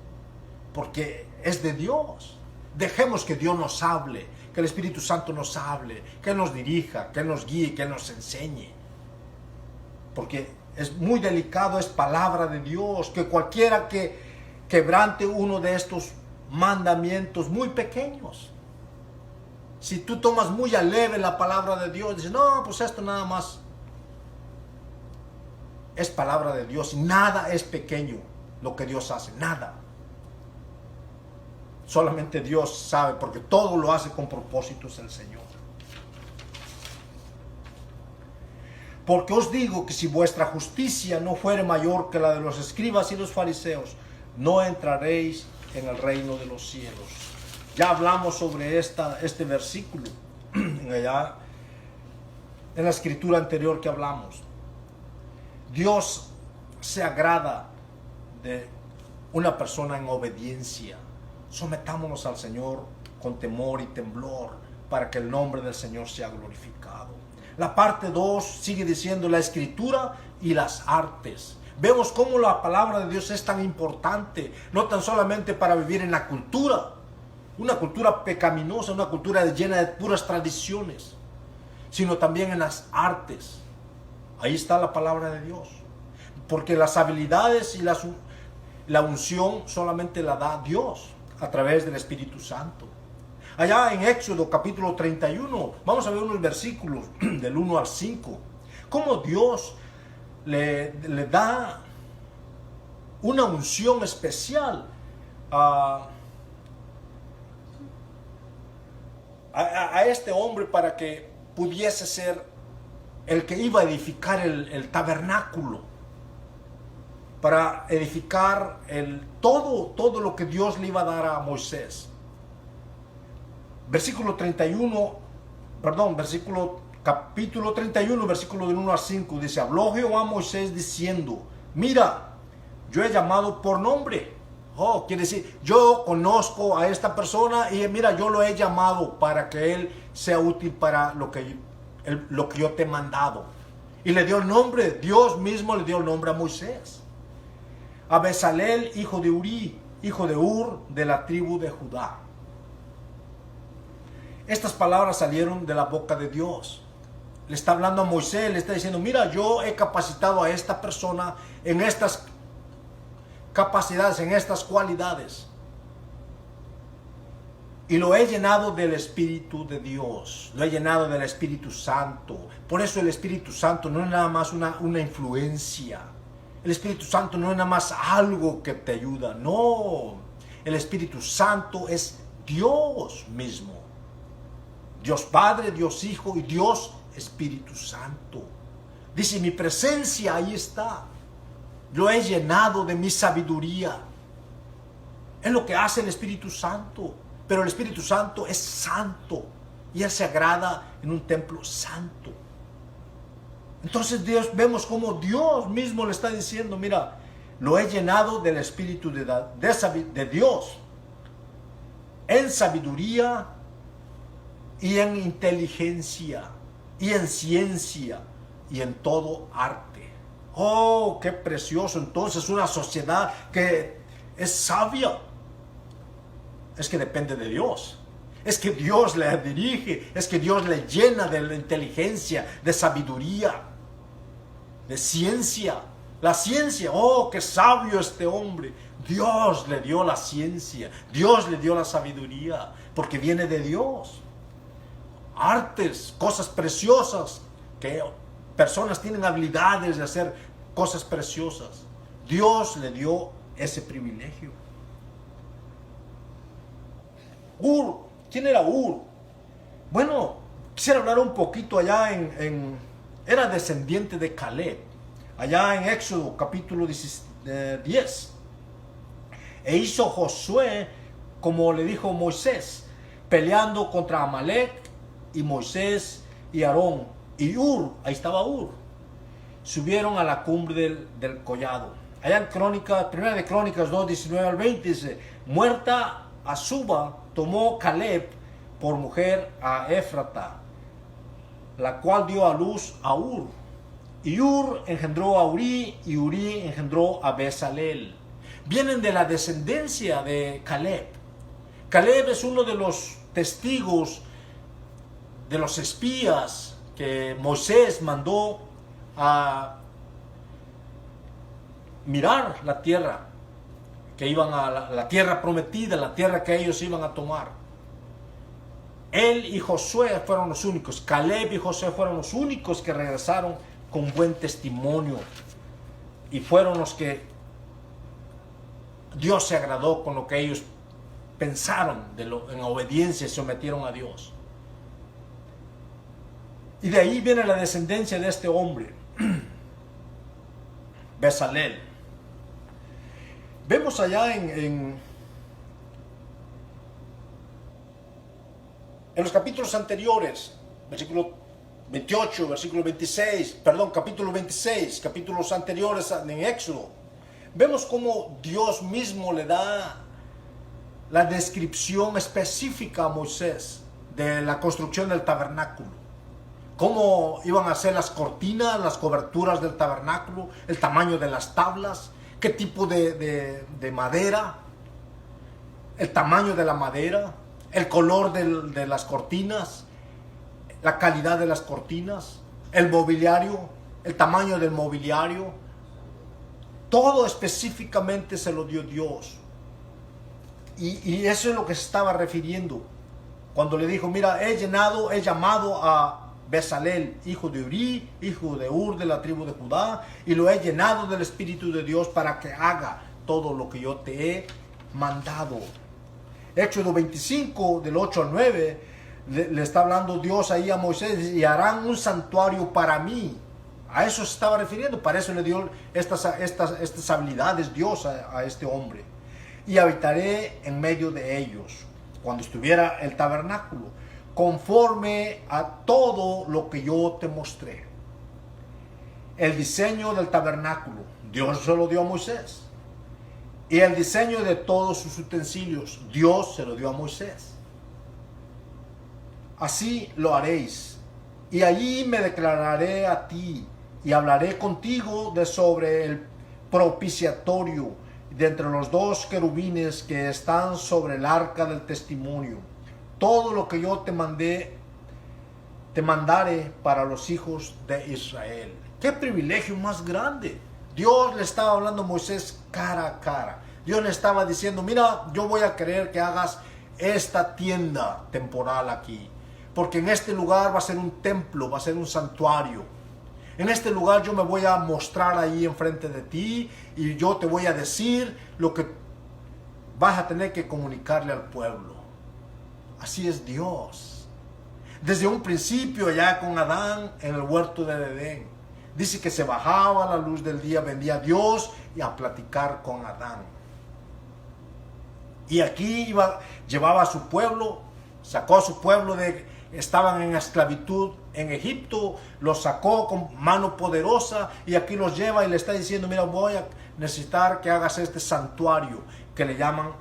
Porque es de Dios. Dejemos que Dios nos hable, que el Espíritu Santo nos hable, que Él nos dirija, que Él nos guíe, que Él nos enseñe. Porque es muy delicado, es palabra de Dios, que cualquiera que quebrante uno de estos mandamientos muy pequeños. Si tú tomas muy a leve la palabra de Dios, dices, no, pues esto nada más es palabra de Dios. Nada es pequeño lo que Dios hace, nada. Solamente Dios sabe, porque todo lo hace con propósitos el Señor. Porque os digo que si vuestra justicia no fuere mayor que la de los escribas y los fariseos, no entraréis en el reino de los cielos. Ya hablamos sobre este versículo en la escritura anterior que hablamos. Dios se agrada de una persona en obediencia. Sometámonos al Señor con temor y temblor para que el nombre del Señor sea glorificado. La parte 2 sigue diciendo la escritura y las artes. Vemos cómo la palabra de Dios es tan importante, no tan solamente para vivir en la cultura, una cultura pecaminosa, una cultura llena de puras tradiciones, sino también en las artes. Ahí está la palabra de Dios. Porque las habilidades y la unción solamente la da Dios a través del Espíritu Santo. Allá en Éxodo capítulo 31, vamos a ver unos versículos del 1 al 5. Cómo Dios le da una unción especial a este hombre para que pudiese ser el que iba a edificar el tabernáculo, para edificar todo lo que Dios le iba a dar a Moisés. Versículo 31, perdón, capítulo 31, versículo del 1 al 5, dice: habló Jehová a Moisés diciendo, mira, yo he llamado por nombre. Oh, quiere decir, yo conozco a esta persona y mira, yo lo he llamado para que él sea útil para lo que yo te he mandado. Y le dio el nombre, Dios mismo le dio el nombre a Moisés. A Bezalel, hijo de Uri, hijo de Ur, de la tribu de Judá. Estas palabras salieron de la boca de Dios. Le está hablando a Moisés, le está diciendo, mira, yo he capacitado a esta persona en estas capacidades, en estas cualidades. Y lo he llenado del Espíritu de Dios, lo he llenado del Espíritu Santo. Por eso el Espíritu Santo no es nada más una influencia. El Espíritu Santo no es nada más algo que te ayuda, no. El Espíritu Santo es Dios mismo. Dios Padre, Dios Hijo y Dios Espíritu Santo. Dice, mi presencia ahí está. Lo he llenado de mi sabiduría. Es lo que hace el Espíritu Santo. Pero el Espíritu Santo es santo. Y Él se agrada en un templo santo. Entonces vemos como Dios mismo le está diciendo, mira, lo he llenado del Espíritu de Dios. En sabiduría y en inteligencia y en ciencia y en todo arte. Oh, qué precioso. Entonces una sociedad que es sabia es que depende de Dios. Es que Dios le dirige, es que Dios le llena de la inteligencia, de sabiduría, de ciencia. La ciencia, oh, qué sabio este hombre. Dios le dio la ciencia, Dios le dio la sabiduría, porque viene de Dios. Artes, cosas preciosas, que personas tienen habilidades de hacer cosas preciosas. Dios le dio ese privilegio. Ur, ¿quién era Ur? Bueno, quisiera hablar un poquito allá era descendiente de Caleb, allá en Éxodo capítulo 10. E hizo Josué como le dijo Moisés, peleando contra Amalek, y Moisés y Aarón y Ur, ahí estaba Ur, subieron a la cumbre del collado. Allá en Primera de Crónicas 2, 19 al 20 dice, muerta Azuba, tomó Caleb por mujer a Éfrata, la cual dio a luz a Ur. Y Ur engendró a Uri, y Uri engendró a Bezalel. Vienen de la descendencia de Caleb. Caleb es uno de los testigos, de los espías que Moisés mandó a mirar la tierra, que iban a la tierra prometida, la tierra que ellos iban a tomar. Él y Josué fueron los únicos, Caleb y Josué fueron los únicos que regresaron con buen testimonio, y fueron los que Dios se agradó con lo que ellos pensaron en obediencia y se sometieron a Dios. Y de ahí viene la descendencia de este hombre, Bezalel. Vemos allá en los capítulos anteriores, versículo 28, versículo 26, perdón, capítulo 26, capítulos anteriores en Éxodo, vemos cómo Dios mismo le da la descripción específica a Moisés de la construcción del tabernáculo. Cómo iban a ser las cortinas, las coberturas del tabernáculo, el tamaño de las tablas, qué tipo de madera, el tamaño de la madera, el color de las cortinas, la calidad de las cortinas, el mobiliario, el tamaño del mobiliario. Todo específicamente se lo dio Dios. Y eso es lo que se estaba refiriendo cuando le dijo, mira, he llamado a Bezalel, hijo de Uri, hijo de Ur, de la tribu de Judá, y lo he llenado del Espíritu de Dios para que haga todo lo que yo te he mandado. Éxodo 25, del 8 al 9, le está hablando Dios ahí a Moisés, y harán un santuario para mí. A eso se estaba refiriendo, para eso le dio estas habilidades Dios a este hombre. Y habitaré en medio de ellos. cuando estuviera el tabernáculo, conforme a todo lo que yo te mostré. El diseño del tabernáculo, Dios se lo dio a Moisés. Y el diseño de todos sus utensilios, Dios se lo dio a Moisés. Así lo haréis. Y allí me declararé a ti y hablaré contigo de sobre el propiciatorio de entre los dos querubines que están sobre el arca del testimonio. Todo lo que yo te mandaré para los hijos de Israel. ¡Qué privilegio más grande! Dios le estaba hablando a Moisés cara a cara. Dios le estaba diciendo, mira, yo voy a querer que hagas esta tienda temporal aquí. Porque en este lugar va a ser un templo, va a ser un santuario. En este lugar yo me voy a mostrar ahí enfrente de ti y yo te voy a decir lo que vas a tener que comunicarle al pueblo. Así es Dios. Desde un principio ya con Adán en el huerto del Edén. Dice que se bajaba a la luz del día, vendía a Dios y a platicar con Adán. Y aquí llevaba a su pueblo, sacó a su pueblo estaban en esclavitud en Egipto, los sacó con mano poderosa y aquí los lleva y le está diciendo, mira, voy a necesitar que hagas este santuario que le llaman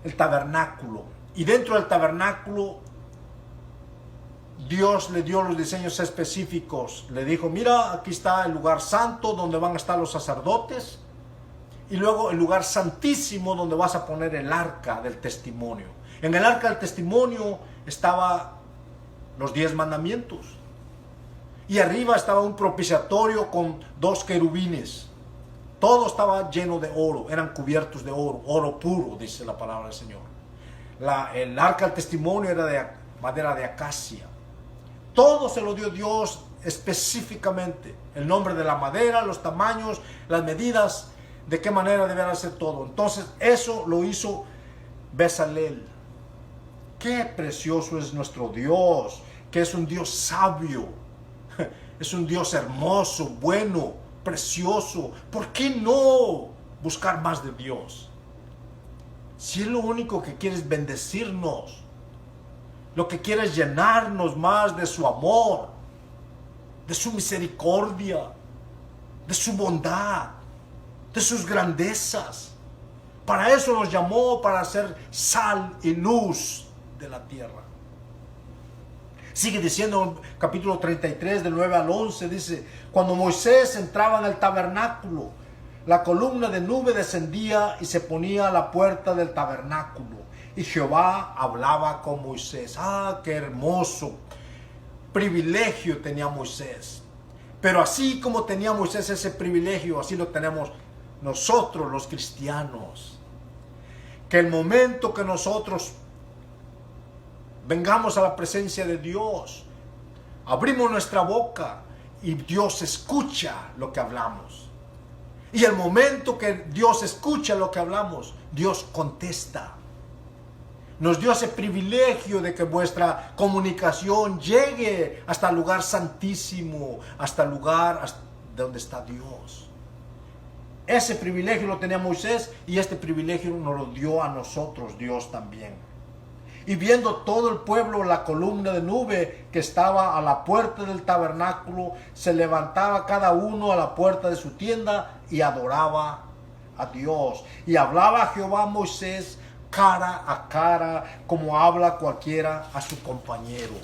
el tabernáculo. Y dentro del tabernáculo Dios le dio los diseños específicos. Le dijo, mira, aquí está el lugar santo donde van a estar los sacerdotes. Y luego el lugar santísimo donde vas a poner el arca del testimonio. En el arca del testimonio estaban los 10 mandamientos. Y arriba estaba un propiciatorio con 2 querubines. Todo estaba lleno de oro, eran cubiertos de oro, oro puro, dice la palabra del Señor. El arca del testimonio era de madera de acacia. Todo se lo dio Dios específicamente. El nombre de la madera, los tamaños, las medidas, de qué manera deberá hacer todo. Entonces eso lo hizo Bezalel. Qué precioso es nuestro Dios, que es un Dios sabio, es un Dios hermoso, bueno, precioso. ¿Por qué no buscar más de Dios? Si es lo único que quiere es bendecirnos, lo que quiere es llenarnos más de su amor, de su misericordia, de su bondad, de sus grandezas. Para eso nos llamó, para ser sal y luz de la tierra. Sigue diciendo en capítulo 33 del 9 al 11, dice, cuando Moisés entraba en el tabernáculo, la columna de nube descendía y se ponía a la puerta del tabernáculo. Y Jehová hablaba con Moisés. ¡Ah, qué hermoso privilegio tenía Moisés! Pero así como tenía Moisés ese privilegio, así lo tenemos nosotros los cristianos. Que el momento que nosotros vengamos a la presencia de Dios, abrimos nuestra boca y Dios escucha lo que hablamos. Y el momento que Dios escucha lo que hablamos, Dios contesta. Nos dio ese privilegio de que vuestra comunicación llegue hasta el lugar santísimo, hasta el lugar donde está Dios. Ese privilegio lo tenía Moisés y este privilegio nos lo dio a nosotros Dios también. Y viendo todo el pueblo la columna de nube que estaba a la puerta del tabernáculo, se levantaba cada uno a la puerta de su tienda y adoraba a Dios. Y hablaba a Jehová a Moisés cara a cara, como habla cualquiera a su compañero.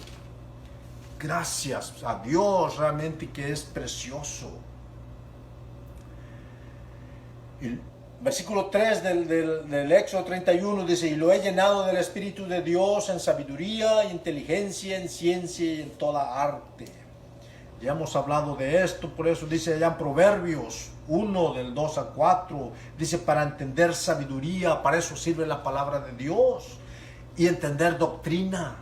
Gracias a Dios, realmente que es precioso. Y versículo 3 del Éxodo 31 dice, y lo he llenado del Espíritu de Dios en sabiduría, y inteligencia, en ciencia y en toda arte. Ya hemos hablado de esto, por eso dice allá en Proverbios 1 del 2 al 4, dice para entender sabiduría, para eso sirve la palabra de Dios, y entender doctrina,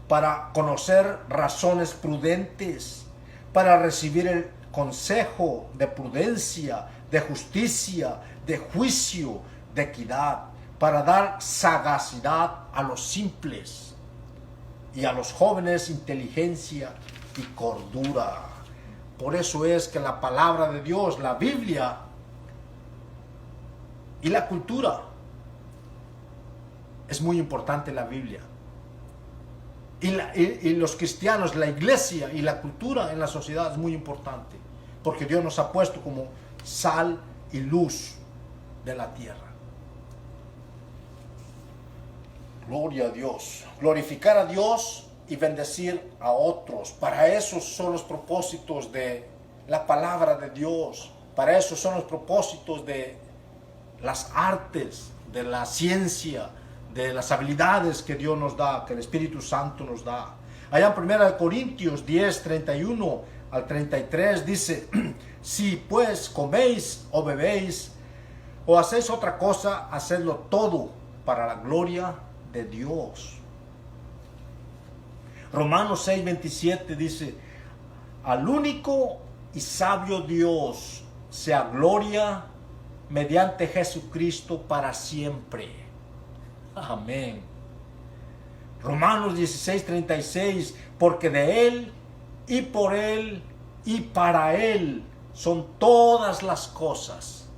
para conocer razones prudentes, para recibir el consejo de prudencia, de justicia, de juicio, de equidad, para dar sagacidad a los simples y a los jóvenes inteligencia y cordura. Por eso es que la palabra de Dios, la Biblia y la cultura es muy importante la Biblia. Y los cristianos, la iglesia y la cultura en la sociedad es muy importante, porque Dios nos ha puesto como sal y luz de la tierra. Gloria a Dios. Glorificar a Dios y bendecir a otros. Para eso son los propósitos de la palabra de Dios. Para eso son los propósitos de las artes, de la ciencia, de las habilidades que Dios nos da, que el Espíritu Santo nos da. Allá en 1 Corintios 10, 31 al 33 dice: si pues coméis o bebéis o hacéis otra cosa, hacedlo todo para la gloria de Dios. Romanos 6, 27 dice: al único y sabio Dios sea gloria mediante Jesucristo para siempre. Amén. Romanos 16, 36, porque de Él y por Él y para Él son todas las cosas.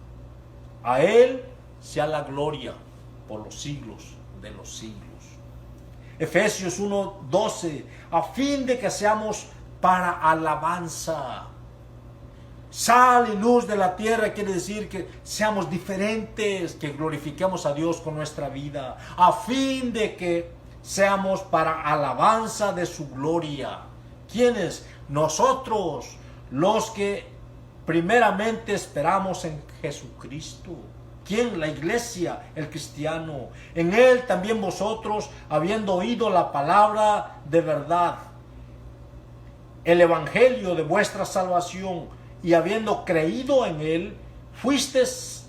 A Él sea la gloria por los siglos de los siglos. Efesios 1, 12, a fin de que seamos para alabanza. Sal y luz de la tierra quiere decir que seamos diferentes, que glorifiquemos a Dios con nuestra vida, a fin de que seamos para alabanza de su gloria. ¿Quiénes? Nosotros, los que primeramente esperamos en Jesucristo. ¿Quién? La iglesia, el cristiano. En Él también vosotros, habiendo oído la palabra de verdad, el evangelio de vuestra salvación, y habiendo creído en Él, fuisteis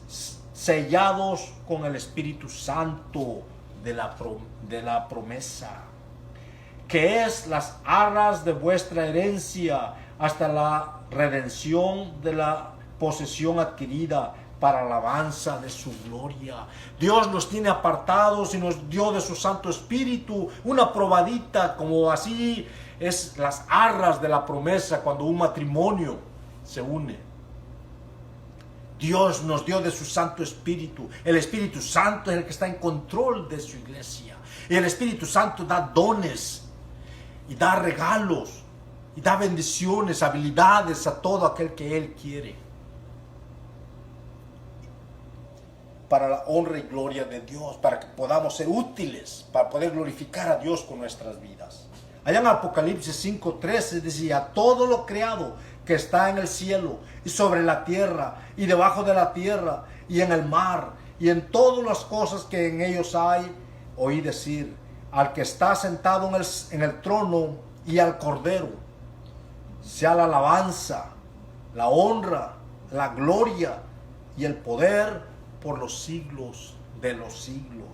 sellados con el Espíritu Santo de la promesa, que es las arras de vuestra herencia, hasta la redención de la posesión adquirida para alabanza de su gloria. Dios nos tiene apartados y nos dio de su Santo Espíritu una probadita, como así es las arras de la promesa cuando un matrimonio se une. Dios nos dio de su Santo Espíritu. El Espíritu Santo es el que está en control de su iglesia. Y el Espíritu Santo da dones y da regalos y da bendiciones, habilidades a todo aquel que Él quiere, para la honra y gloria de Dios, para que podamos ser útiles, para poder glorificar a Dios con nuestras vidas. Allá en Apocalipsis 5:13 decía: todo lo creado que está en el cielo y sobre la tierra y debajo de la tierra y en el mar y en todas las cosas que en ellos hay, oí decir al que está sentado en el trono y al Cordero, sea la alabanza, la honra, la gloria y el poder por los siglos de los siglos.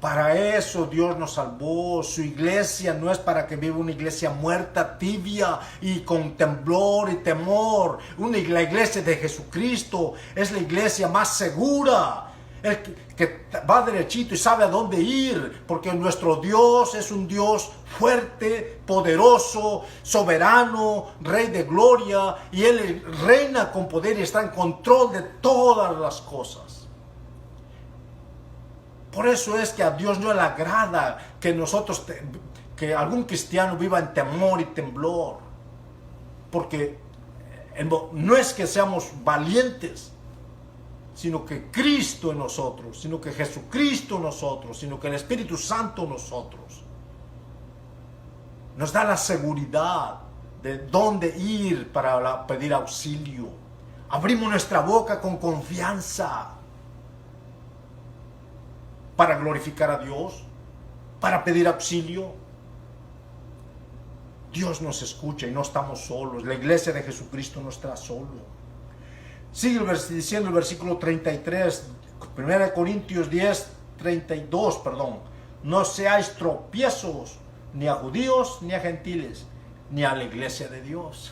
Para eso Dios nos salvó. Su iglesia no es para que viva una iglesia muerta, tibia y con temblor y temor. La iglesia de Jesucristo es la iglesia más segura, el que va derechito y sabe a dónde ir, porque nuestro Dios es un Dios fuerte, poderoso, soberano, Rey de gloria, y Él reina con poder y está en control de todas las cosas. Por eso es que a Dios no le agrada que algún cristiano viva en temor y temblor, porque no es que seamos valientes, sino que Cristo en nosotros, sino que Jesucristo en nosotros, sino que el Espíritu Santo en nosotros nos da la seguridad de dónde ir para pedir auxilio. Abrimos nuestra boca con confianza para glorificar a Dios, para pedir auxilio. Dios nos escucha y no estamos solos. La iglesia de Jesucristo no está solo. Sigue diciendo el versículo 33, 1 Corintios 10, 32, no seáis tropiezos ni a judíos ni a gentiles, ni a la iglesia de Dios.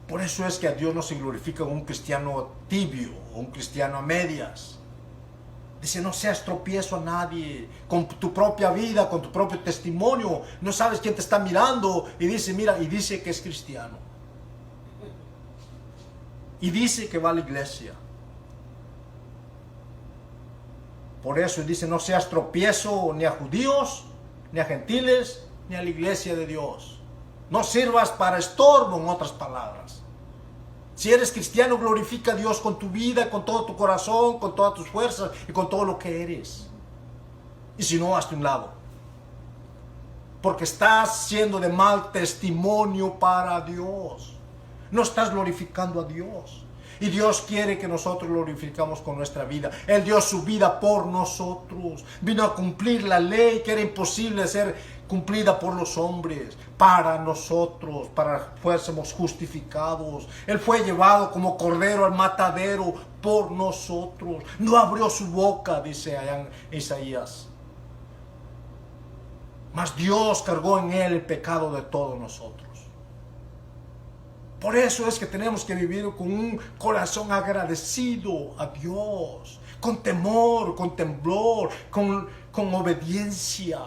Por eso es que a Dios no se glorifica con un cristiano tibio, o un cristiano a medias. Dice: no seas tropiezo a nadie, con tu propia vida, con tu propio testimonio. No sabes quién te está mirando y dice: mira, y dice que es cristiano. Y dice que va a la iglesia. Por eso dice, no seas tropiezo ni a judíos, ni a gentiles, ni a la iglesia de Dios. No sirvas para estorbo, en otras palabras. Si eres cristiano, glorifica a Dios con tu vida, con todo tu corazón, con todas tus fuerzas y con todo lo que eres. Y si no, hazte un lado. Porque estás siendo de mal testimonio para Dios. No estás glorificando a Dios. Y Dios quiere que nosotros glorificamos con nuestra vida. Él dio su vida por nosotros. Vino a cumplir la ley que era imposible de ser cumplida por los hombres. Para nosotros, para que fuésemos justificados. Él fue llevado como cordero al matadero por nosotros. No abrió su boca, dice allá en Isaías. Mas Dios cargó en él el pecado de todos nosotros. Por eso es que tenemos que vivir con un corazón agradecido a Dios, con temor, con temblor, con obediencia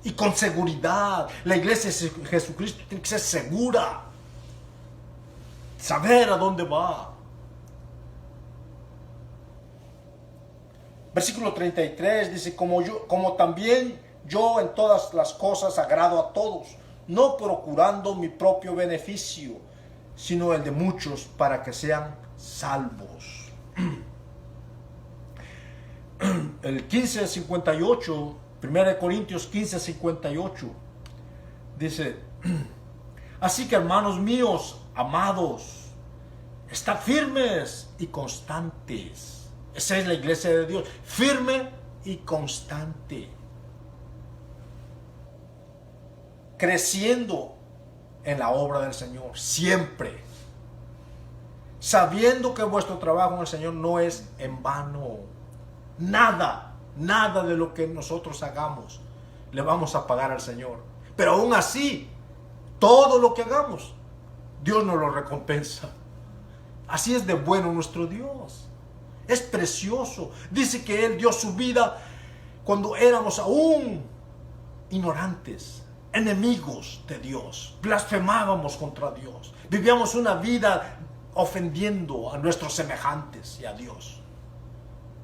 y con seguridad. La iglesia de Jesucristo tiene que ser segura, saber a dónde va. Versículo 33 dice, como también yo en todas las cosas agrado a todos, no procurando mi propio beneficio, sino el de muchos, para que sean salvos. El 15:58, 1 Corintios 15:58, dice, así que hermanos míos, amados, estad firmes y constantes. Esa es la iglesia de Dios, firme y constante, creciendo en la obra del Señor, siempre, sabiendo que vuestro trabajo en el Señor no es en vano. Nada de lo que nosotros hagamos le vamos a pagar al Señor, pero aún así, todo lo que hagamos, Dios nos lo recompensa. Así es de bueno nuestro Dios, es precioso. Dice que Él dio su vida cuando éramos aún ignorantes, enemigos de Dios, blasfemábamos contra Dios, vivíamos una vida ofendiendo a nuestros semejantes y a Dios.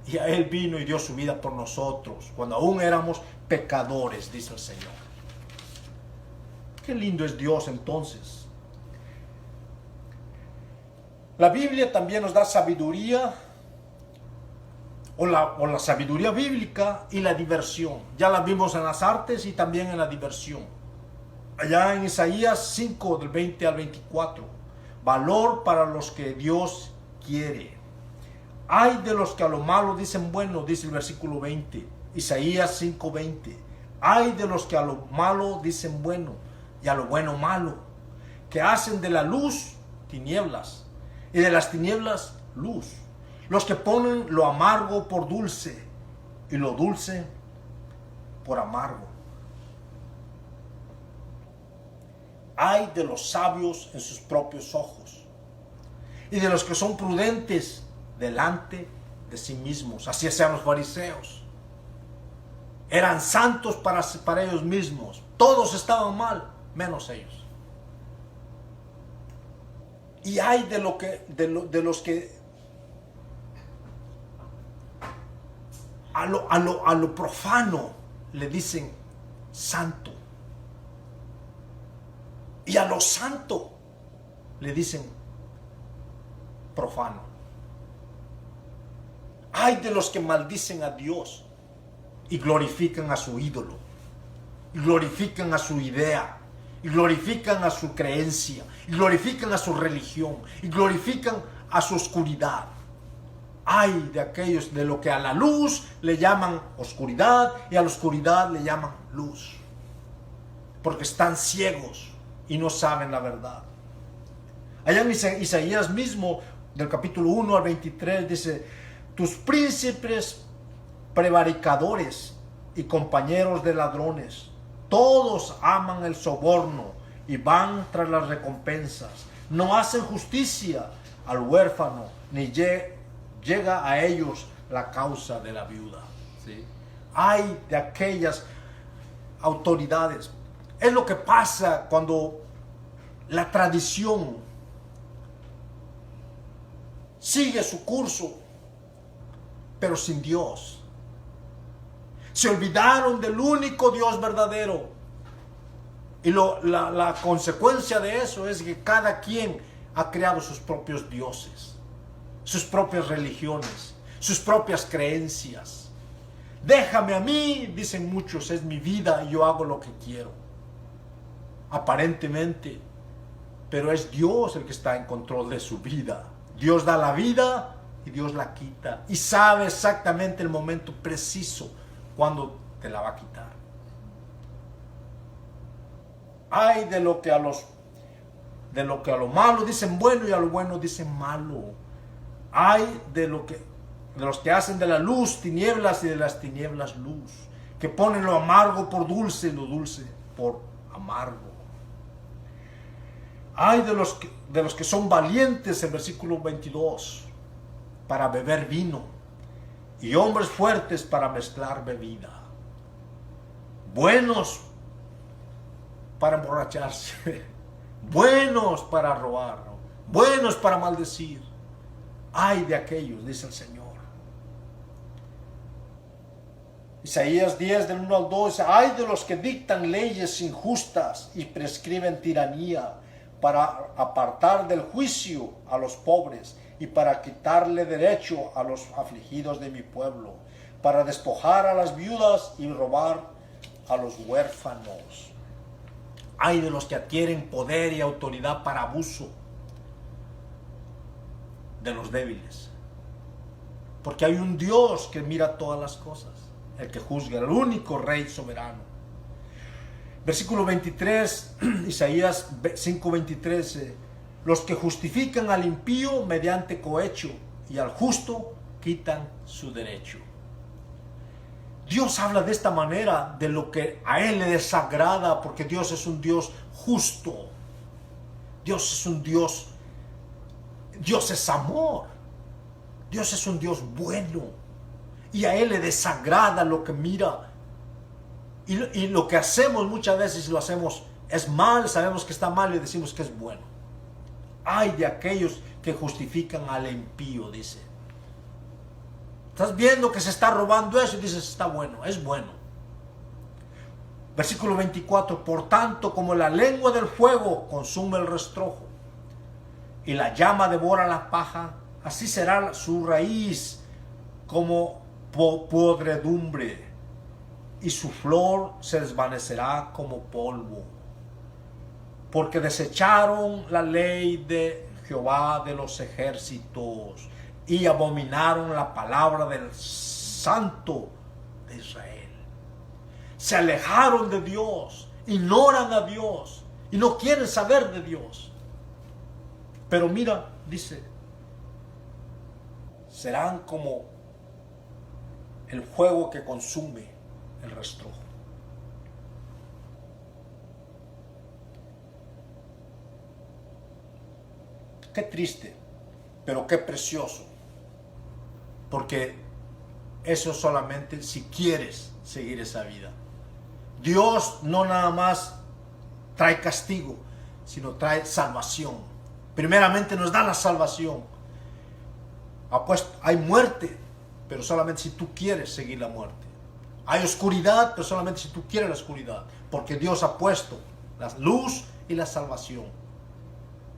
Y a Él vino y dio su vida por nosotros, cuando aún éramos pecadores, dice el Señor. Qué lindo es Dios entonces. La Biblia también nos da sabiduría, o la sabiduría bíblica y la diversión. Ya la vimos en las artes y también en la diversión. Allá en Isaías 5, del 20 al 24. Valor para los que Dios quiere. Ay de los que a lo malo dicen bueno, dice el versículo 20. Isaías 5:20. Ay de los que a lo malo dicen bueno y a lo bueno malo. Que hacen de la luz tinieblas y de las tinieblas luz. Los que ponen lo amargo por dulce y lo dulce por amargo. Ay de los sabios en sus propios ojos y de los que son prudentes delante de sí mismos. Así sean los fariseos. Eran santos para ellos mismos. Todos estaban mal, menos ellos. Y ay de los que a lo profano le dicen santo. Y a lo santo le dicen profano. Ay de los que maldicen a Dios y glorifican a su ídolo, y glorifican a su idea, y glorifican a su creencia, y glorifican a su religión, y glorifican a su oscuridad. Ay de aquellos de lo que a la luz le llaman oscuridad y a la oscuridad le llaman luz, porque están ciegos y no saben la verdad. Allá en Isaías mismo, del capítulo 1 al 23, dice: tus príncipes prevaricadores y compañeros de ladrones, todos aman el soborno y van tras las recompensas. No hacen justicia al huérfano, ni llega a ellos la causa de la viuda. ¿Sí? Ay de aquellas autoridades. Es lo que pasa cuando la tradición sigue su curso, pero sin Dios. Se olvidaron del único Dios verdadero. Y la consecuencia de eso es que cada quien ha creado sus propios dioses, sus propias religiones, sus propias creencias. Déjame a mí, dicen muchos, es mi vida y yo hago lo que quiero. Aparentemente, pero es Dios el que está en control de su vida. Dios da la vida y Dios la quita. Y sabe exactamente el momento preciso cuando te la va a quitar. Hay de lo que a lo malo dicen bueno y a lo bueno dicen malo. Hay de los que hacen de la luz tinieblas y de las tinieblas luz, que ponen lo amargo por dulce y lo dulce por amargo. Hay de los que son valientes, en versículo 22, para beber vino, y hombres fuertes para mezclar bebida. Buenos para emborracharse, buenos para robar, buenos para maldecir. Ay de aquellos, dice el Señor. Isaías 10, del 1 al 2, ay de los que dictan leyes injustas y prescriben tiranía, para apartar del juicio a los pobres y para quitarle derecho a los afligidos de mi pueblo, para despojar a las viudas y robar a los huérfanos. Ay de los que adquieren poder y autoridad para abuso de los débiles. Porque hay un Dios que mira todas las cosas, el que juzga, el único Rey soberano. Versículo 23, Isaías 5:23, los que justifican al impío mediante cohecho y al justo quitan su derecho. Dios habla de esta manera de lo que a Él le desagrada, porque Dios es un Dios justo. Dios es un Dios es amor. Dios es un Dios bueno. Y a Él le desagrada lo que mira. Y lo que hacemos muchas veces lo hacemos es mal, sabemos que está mal y decimos que es bueno. Ay de aquellos que justifican al impío, dice. Estás viendo que se está robando eso y dices está bueno, es bueno. Versículo 24, por tanto como la lengua del fuego consume el rastrojo y la llama devora la paja, así será su raíz como podredumbre. Y su flor se desvanecerá como polvo. Porque desecharon la ley de Jehová de los ejércitos y abominaron la palabra del Santo de Israel. Se alejaron de Dios, ignoran a Dios y no quieren saber de Dios. Pero mira, dice, serán como el fuego que consume el rastrojo. Qué triste, pero qué precioso. Porque eso solamente si quieres seguir esa vida. Dios no nada más trae castigo, sino trae salvación. Primeramente nos da la salvación. Hay muerte, pero solamente si tú quieres seguir la muerte. Hay oscuridad, pero solamente si tú quieres la oscuridad. Porque Dios ha puesto la luz y la salvación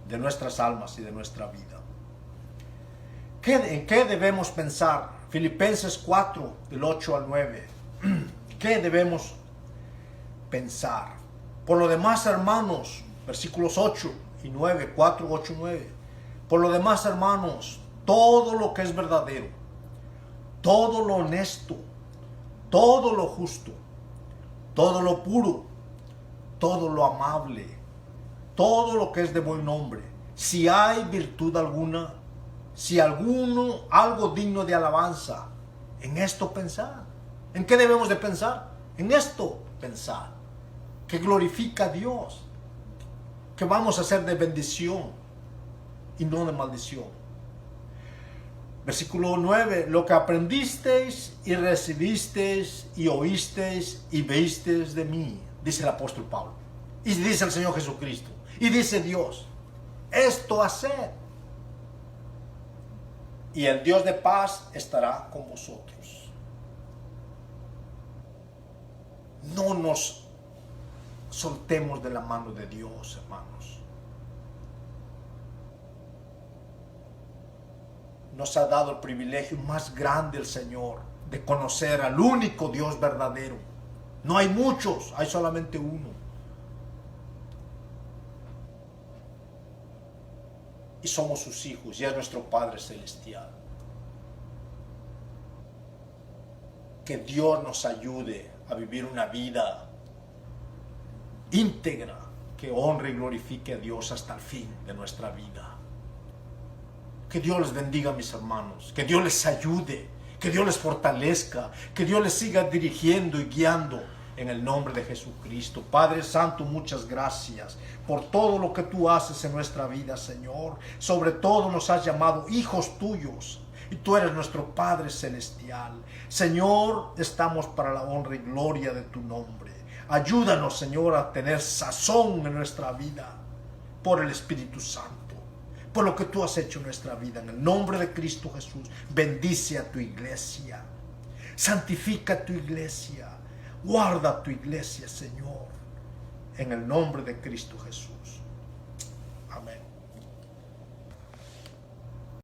de nuestras almas y de nuestra vida. ¿En qué debemos pensar? Filipenses 4, del 8 al 9. ¿Qué debemos pensar? Por lo demás, hermanos, versículos 8 y 9, 4, 8, 9. Por lo demás, hermanos, todo lo que es verdadero, todo lo honesto, todo lo justo, todo lo puro, todo lo amable, todo lo que es de buen nombre, si hay virtud alguna, si algo digno de alabanza, en esto pensar. ¿En qué debemos de pensar? En esto pensar, que glorifica a Dios, que vamos a ser de bendición y no de maldición. Versículo 9, lo que aprendisteis y recibisteis y oísteis y visteis de mí, dice el apóstol Pablo, y dice el Señor Jesucristo, y dice Dios, esto haced, y el Dios de paz estará con vosotros. No nos soltemos de la mano de Dios, hermanos. Nos ha dado el privilegio más grande el Señor de conocer al único Dios verdadero. No hay muchos, hay solamente uno. Y somos sus hijos, y es nuestro Padre Celestial. Que Dios nos ayude a vivir una vida íntegra, que honre y glorifique a Dios hasta el fin de nuestra vida. Que Dios les bendiga, mis hermanos, que Dios les ayude, que Dios les fortalezca, que Dios les siga dirigiendo y guiando en el nombre de Jesucristo. Padre Santo, muchas gracias por todo lo que tú haces en nuestra vida, Señor. Sobre todo nos has llamado hijos tuyos y tú eres nuestro Padre Celestial. Señor, estamos para la honra y gloria de tu nombre. Ayúdanos, Señor, a tener sazón en nuestra vida por el Espíritu Santo, por lo que tú has hecho en nuestra vida. En el nombre de Cristo Jesús, bendice a tu iglesia, santifica tu iglesia, guarda tu iglesia, Señor, en el nombre de Cristo Jesús. Amén.